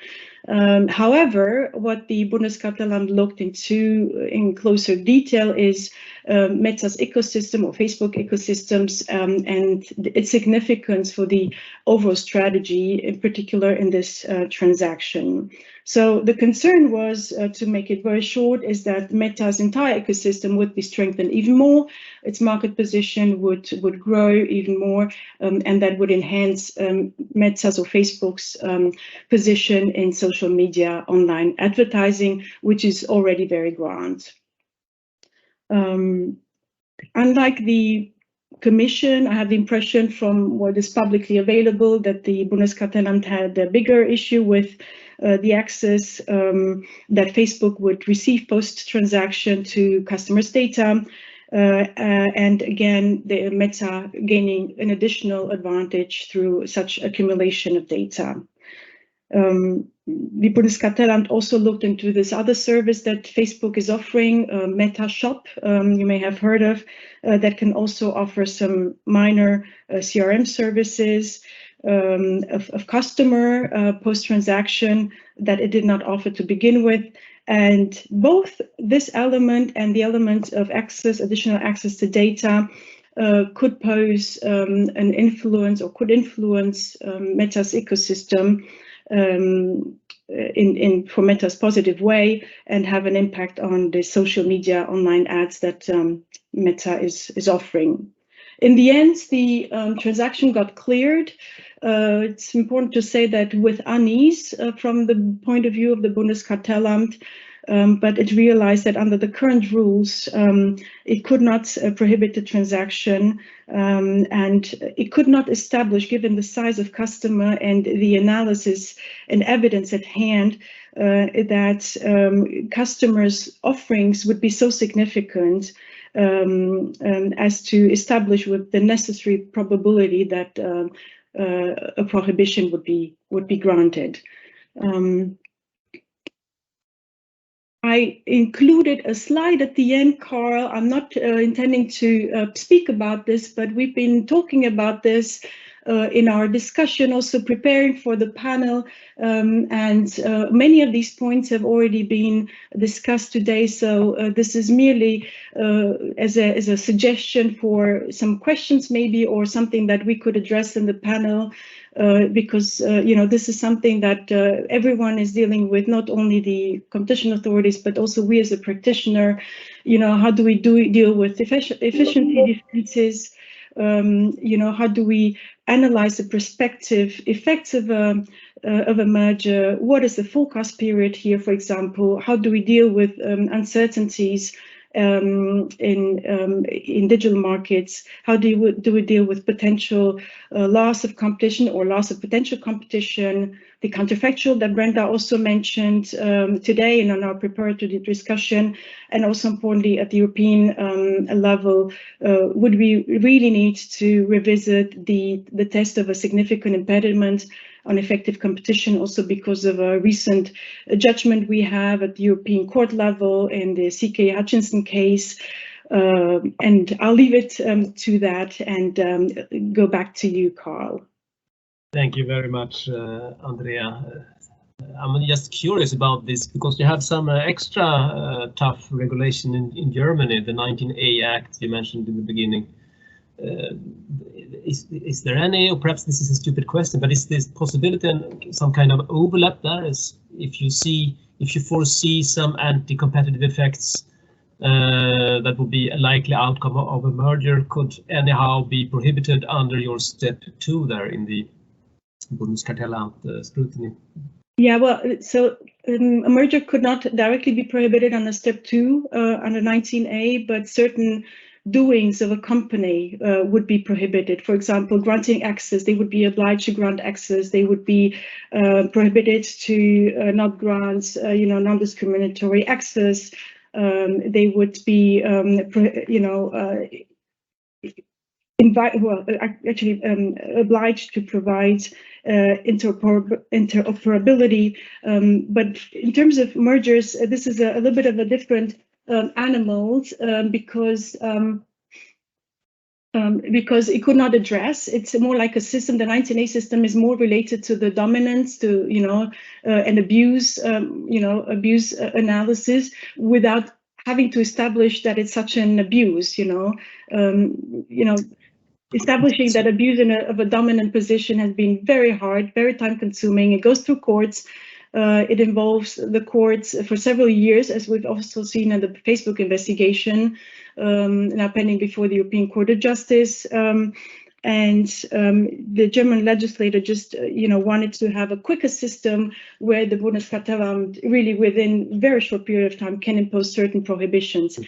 However, what the Bundeskartellamt looked into in closer detail is Meta's ecosystem, or Facebook ecosystems, and its significance for the overall strategy, in particular in this transaction. So the concern was, to make it very short, is that Meta's entire ecosystem would be strengthened even more, its market position would grow even more, and that would enhance Meta's or Facebook's position in social media online advertising, which is already very grand. Unlike the Commission, I have the impression from what is publicly available that the Bundeskartellamt had a bigger issue with the access that Facebook would receive post-transaction to customers' data. And again, the Meta gaining an additional advantage through such accumulation of data. The Bundeskartellamt also looked into this other service that Facebook is offering, Meta Shop, you may have heard of, that can also offer some minor CRM services of customer post-transaction that it did not offer to begin with. And both this element and the element of access, additional access to data, could pose an influence, or could influence Meta's ecosystem for Meta's positive way, and have an impact on the social media online ads that Meta is offering. In the end, the transaction got cleared. It's important to say that with unease from the point of view of the Bundeskartellamt, but it realized that under the current rules, it could not prohibit the transaction, and it could not establish, given the size of customer and the analysis and evidence at hand, that customers' offerings would be so significant as to establish with the necessary probability that a prohibition would be granted. I included a slide at the end, Carl. I'm not intending to speak about this, but we've been talking about this in our discussion, also preparing for the panel, and many of these points have already been discussed today. So this is merely as a suggestion for some questions maybe, or something that we could address in the panel, because you know, this is something that everyone is dealing with, not only the competition authorities, but also we as a practitioner. You know, how do we deal with efficiency differences? You know, how do we analyze the prospective effects of a merger? What is the forecast period here, for example? How do we deal with uncertainties in digital markets? How do we deal with potential loss of competition or loss of potential competition? The counterfactual that Brenda also mentioned today and on our preparatory discussion, and also importantly at the European level, would we really need to revisit the test of a significant impediment on effective competition, also because of a recent judgment we have at the European Court level in the CK Hutchinson case. And I'll leave it to that and go back to you, Carl. Thank you very much, Andrea. I'm just curious about this because you have some extra tough regulation in Germany, the 19A Act you mentioned in the beginning. Is there any, or perhaps this is a stupid question, but is this possibility and some kind of overlap there? Is if you foresee some anti-competitive effects that would be a likely outcome of a merger, could anyhow be prohibited under your step 2 there in the Bundeskartellamt scrutiny? Yeah, well, so a merger could not directly be prohibited under step 2 under 19A, but certain doings of a company would be prohibited. For example, granting access, they would be obliged to grant access. They would be prohibited to not grant, you know, non-discriminatory access. They would be, you know, obliged to provide interoperability. But in terms of mergers, this is a little bit of a different animal because it could not address. It's more like a system. The 19A system is more related to the dominance, to, you know, and abuse, you know, abuse analysis without having to establish that it's such an abuse. You know, establishing that abuse of a dominant position has been very hard, very time consuming. It goes through courts. It involves the courts for several years, as we've also seen in the Facebook investigation, now pending before the European Court of Justice. The German legislator just, you know, wanted to have a quicker system where the Bundeskartellamt really within a very short period of time can impose certain prohibitions.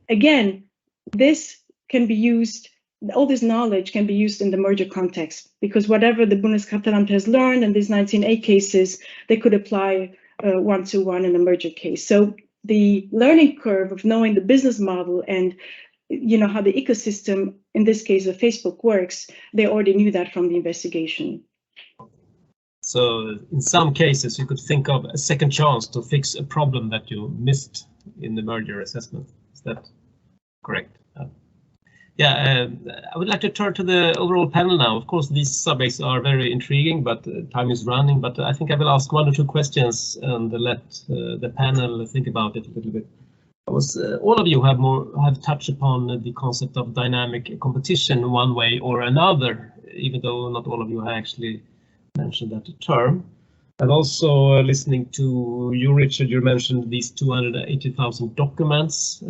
Again, this can be used. All this knowledge can be used in the merger context, because whatever the Bundeskartellamt has learned in these 19A cases, they could apply one-to-one in a merger case. So the learning curve of knowing the business model and, you know, how the ecosystem, in this case of Facebook, works, they already knew that from the investigation. So in some cases, you could think of a second chance to fix a problem that you missed in the merger assessment. Is that correct? Yeah, I would like to turn to the overall panel now. Of course, these subjects are very intriguing, but time is running. But I think I will ask 1 or 2 questions and let the panel think about it a little bit. All of you have touched upon the concept of dynamic competition one way or another, even though not all of you have actually mentioned that term. And also listening to you, Richard, you mentioned these 280,000 documents.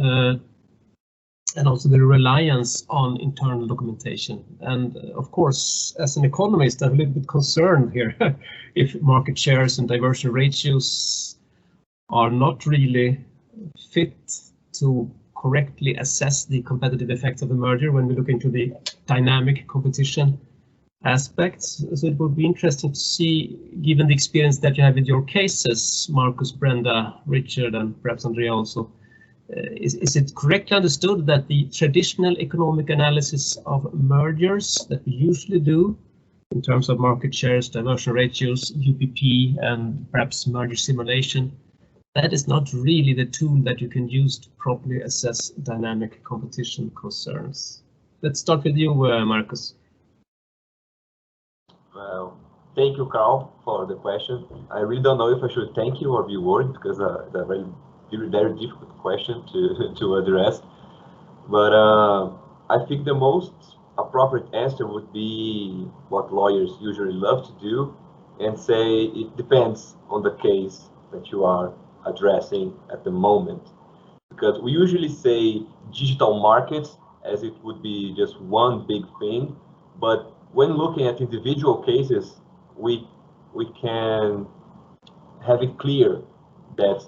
And also the reliance on internal documentation. And of course, as an economist, I'm a little bit concerned here if market shares and diversion ratios are not really fit to correctly assess the competitive effects of a merger when we look into the dynamic competition aspects. So it would be interesting to see, given the experience that you have with your cases, Marcus, Brenda, Richard, and perhaps Andrea also, is it correctly understood that the traditional economic analysis of mergers that we usually do in terms of market shares, diversion ratios, UPP, and perhaps merger simulation, that is not really the tool that you can use to properly assess dynamic competition concerns? Let's start with you, Marcus. Well, thank you, Carl, for the question. I really don't know if I should thank you or be worried because it's a very difficult question to address. But I think the most appropriate answer would be what lawyers usually love to do and say it depends on the case that you are addressing at the moment. Because we usually say digital markets as it would be just one big thing, but when looking at individual cases, we can have it clear that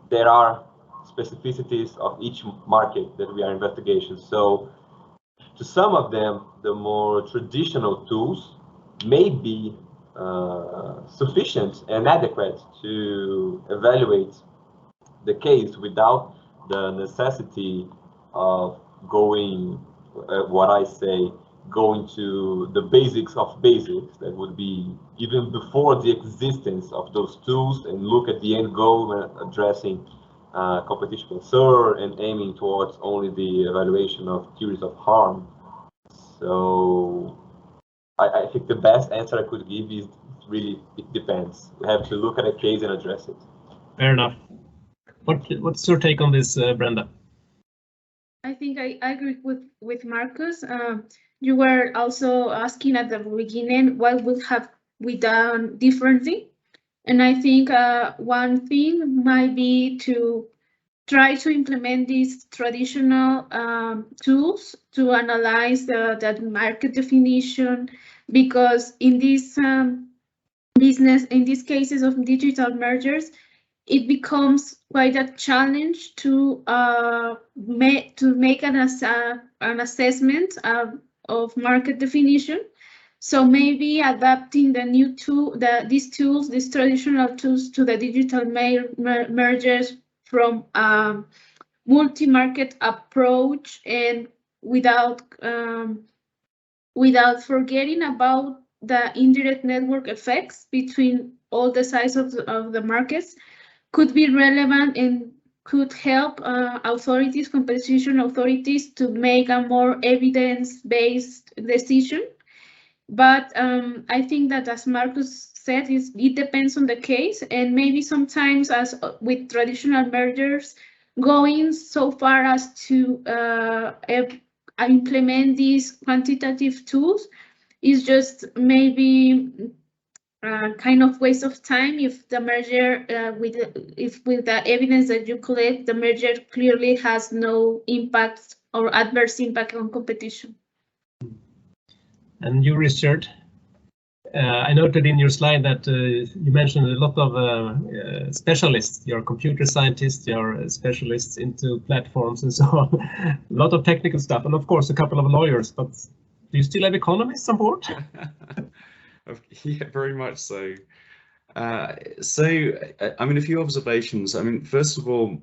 there are specificities of each market that we are investigating. So to some of them, the more traditional tools may be sufficient and adequate to evaluate the case without the necessity of going, what I say, going to the basics of basics. That would be even before the existence of those tools and look at the end goal when addressing competition concern and aiming towards only the evaluation of theories of harm. So I think the best answer I could give is really, it depends. We have to look at a case and address it. Fair enough. What's your take on this, Brenda? I think I agree with Marcus. You were also asking at the beginning what would have we done differently, and I think one thing might be to try to implement these traditional tools to analyze that market definition, because in this in these cases of digital mergers, it becomes quite a challenge to make an assessment of market definition. So maybe adapting the new tool, these traditional tools to the digital mergers from multi-market approach, and without forgetting about the indirect network effects between all the sides of the markets, could be relevant and could help competition authorities to make a more evidence-based decision. But I think that, as Marcus said, it depends on the case, and maybe sometimes, as with traditional mergers, going so far as to implement these quantitative tools is just maybe kind of waste of time if the merger, with the evidence that you collect, the merger clearly has no impact or adverse impact on competition. And you, Richard, I noted in your slide that you mentioned a lot of specialists. You're computer scientists, you're specialists into platforms and so on. A lot of technical stuff, and of course a couple of lawyers, but do you still have economists on board? Yeah, very much so. I mean, a few observations. I mean, first of all,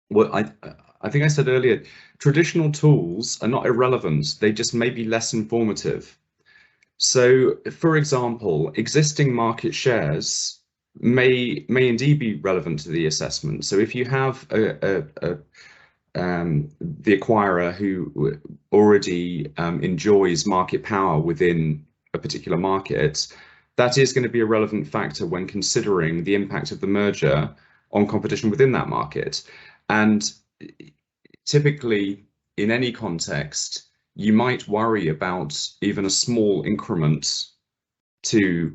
what I think I said earlier, traditional tools are not irrelevant. They just may be less informative. So, for example, existing market shares may indeed be relevant to the assessment. So if you have the acquirer who already enjoys market power within a particular market, that is going to be a relevant factor when considering the impact of the merger on competition within that market. And typically, in any context, you might worry about even a small increment to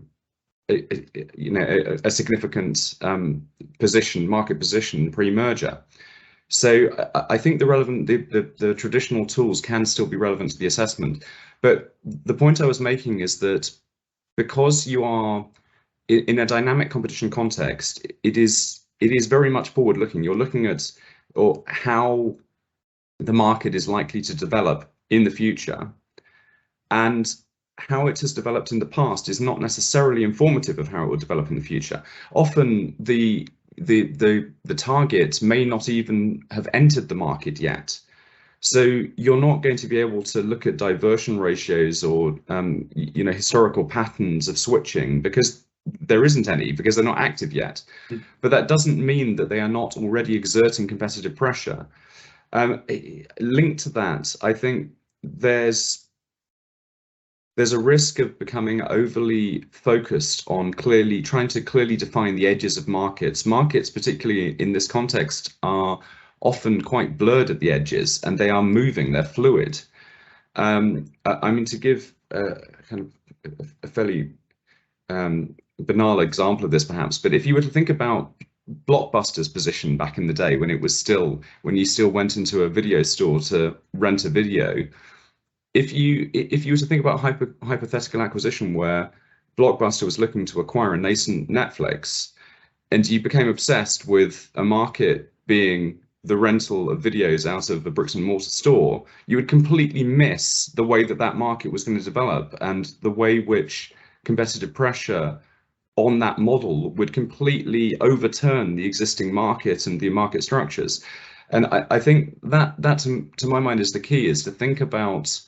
a significant market position pre-merger. So I think the traditional tools can still be relevant to the assessment. But the point I was making is that because you are in a dynamic competition context, it is very much forward-looking. You're looking at how the market is likely to develop in the future, and how it has developed in the past is not necessarily informative of how it will develop in the future. Often the target may not even have entered the market yet. So you're not going to be able to look at diversion ratios or historical patterns of switching, because there isn't any, because they're not active yet. But that doesn't mean that they are not already exerting competitive pressure. Linked to that, I think there's there's a risk of becoming overly focused on trying to clearly define the edges of markets. Markets, particularly in this context, are often quite blurred at the edges, and they are moving, they're fluid. I mean, to give kind of a fairly banal example of this perhaps, but if you were to think about Blockbuster's position back in the day when you still went into a video store to rent a video, if you were to think about hypothetical acquisition where Blockbuster was looking to acquire a nascent Netflix, and you became obsessed with a market being the rental of videos out of a bricks and mortar store, you would completely miss the way that market was going to develop and the way which competitive pressure on that model would completely overturn the existing market and the market structures. And I think that to my mind is the key, is to think about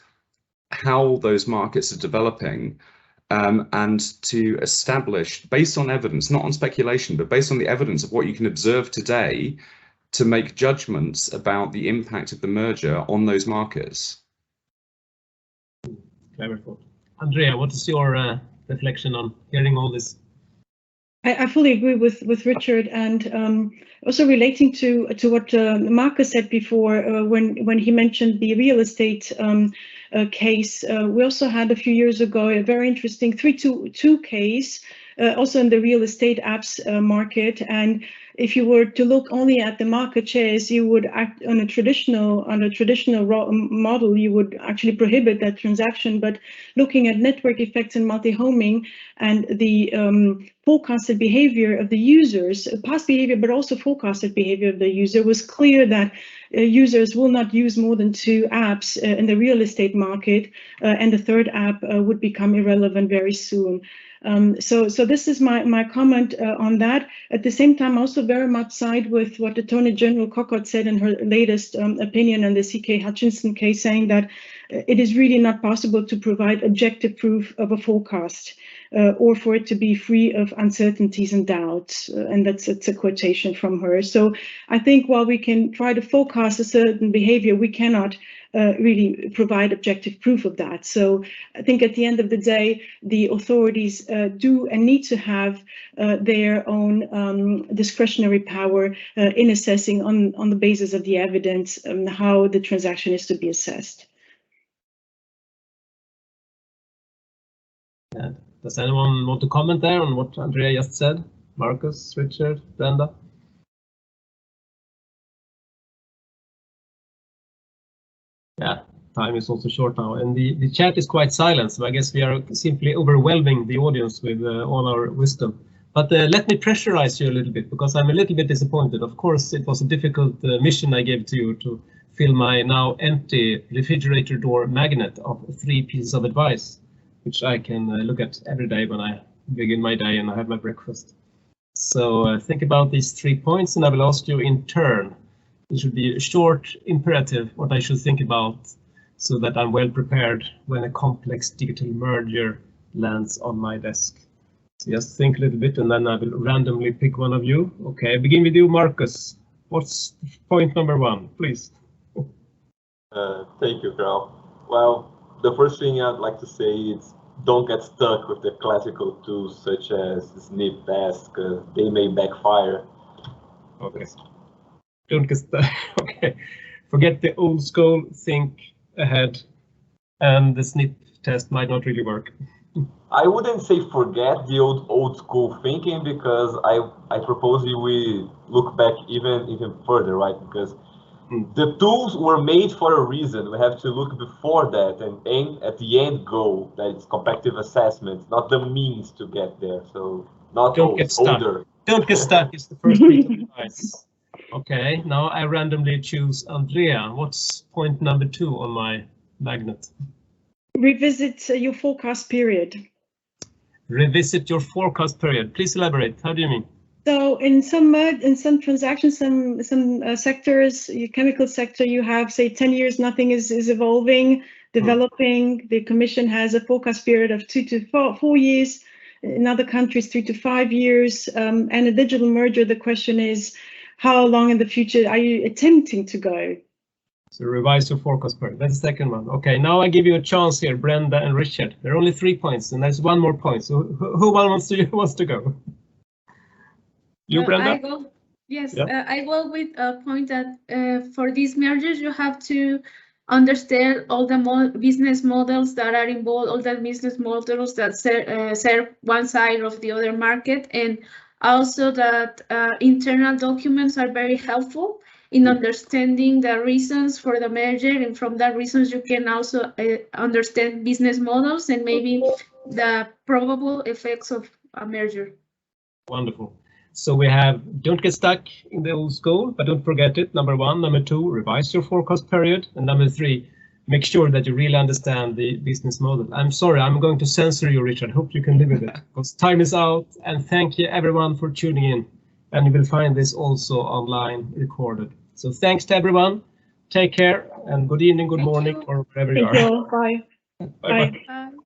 how those markets are developing, and to establish, based on evidence, not on speculation, but based on the evidence of what you can observe today, to make judgments about the impact of the merger on those markets. Clever thought. Andrea, what is your reflection on hearing all this? I fully agree with Richard, and also relating to what Marcus said before when he mentioned the real estate case. We also had a few years ago a very interesting 3-2 case, also in the real estate apps market. And if you were to look only at the market shares, you would act on a traditional model. You would actually prohibit that transaction. But looking at network effects and multi-homing and the forecasted behavior of the users, past behavior, but also forecasted behavior of the user, was clear that users will not use more than 2 apps in the real estate market, and the third app would become irrelevant very soon. So this is my comment on that. At the same time, also very much side with what Attorney General Cockott said in her latest opinion on the CK Hutchinson case, saying that it is really not possible to provide objective proof of a forecast, or for it to be free of uncertainties and doubts. And it's a quotation from her. So I think while we can try to forecast a certain behavior, we cannot really provide objective proof of that. So I think at the end of the day, the authorities do and need to have their own discretionary power in assessing on the basis of the evidence how the transaction is to be assessed. Yeah. Does anyone want to comment there on what Andrea just said? Marcus, Richard, Brenda? Yeah, time is also short now, and the chat is quite silent, so I guess we are simply overwhelming the audience with all our wisdom. But let me pressurize you a little bit, because I'm a little bit disappointed. Of course, it was a difficult mission I gave to you to fill my now empty refrigerator door magnet of 3 pieces of advice, which I can look at every day when I begin my day and I have my breakfast. So think about these 3 points, and I will ask you in turn. It should be a short imperative what I should think about, so that I'm well prepared when a complex digital merger lands on my desk. So just think a little bit, and then I will randomly pick one of you. Okay, I begin with you, Marcus. What's point number 1, please? Thank you, Carl. Well, the first thing I'd like to say is don't get stuck with the classical tools such as snip tests, because they may backfire. Okay. Don't get stuck. Okay. Forget the old school, think ahead, and the snip test might not really work. I wouldn't say forget the old school thinking, because I propose we look back even further, right? Because the tools were made for a reason. We have to look before that and aim at the end goal, that is competitive assessment, not the means to get there. So not Don't get stuck. older. Don't get stuck is the first piece of advice. Okay, now I randomly choose Andrea. What's point number 2 on my magnet? Revisit your forecast period. Revisit your forecast period. Please elaborate. How do you mean? So in some transactions, some sectors, your chemical sector, you have, say, 10 years, nothing is evolving, developing. The Commission has a forecast period of 2 to 4 years. In other countries, 3 to 5 years. And a digital merger, the question is, how long in the future are you attempting to go? So revise your forecast period. That's the second one. Okay, now I give you a chance here, Brenda and Richard. There are only 3 points, and there's one more point. So who wants to go? You, Brenda? Yes, Yeah. I go with a point that for these mergers, you have to understand all the business models that are involved, all the business models that serve one side of the other market, and also that internal documents are very helpful in understanding the reasons for the merger, and from that reasons you can also understand business models and maybe the probable effects of a merger. Wonderful. So we have, don't get stuck in the old school, but don't forget it. Number 1, number 2, revise your forecast period, and number 3, make sure that you really understand the business model. I'm sorry, I'm going to censor you, Richard. Hope you can live with it, because time is out. And thank you everyone for tuning in. And you will find this also online recorded. So thanks to everyone. Take care and good evening, good morning, or wherever you are. Bye. Bye. Bye.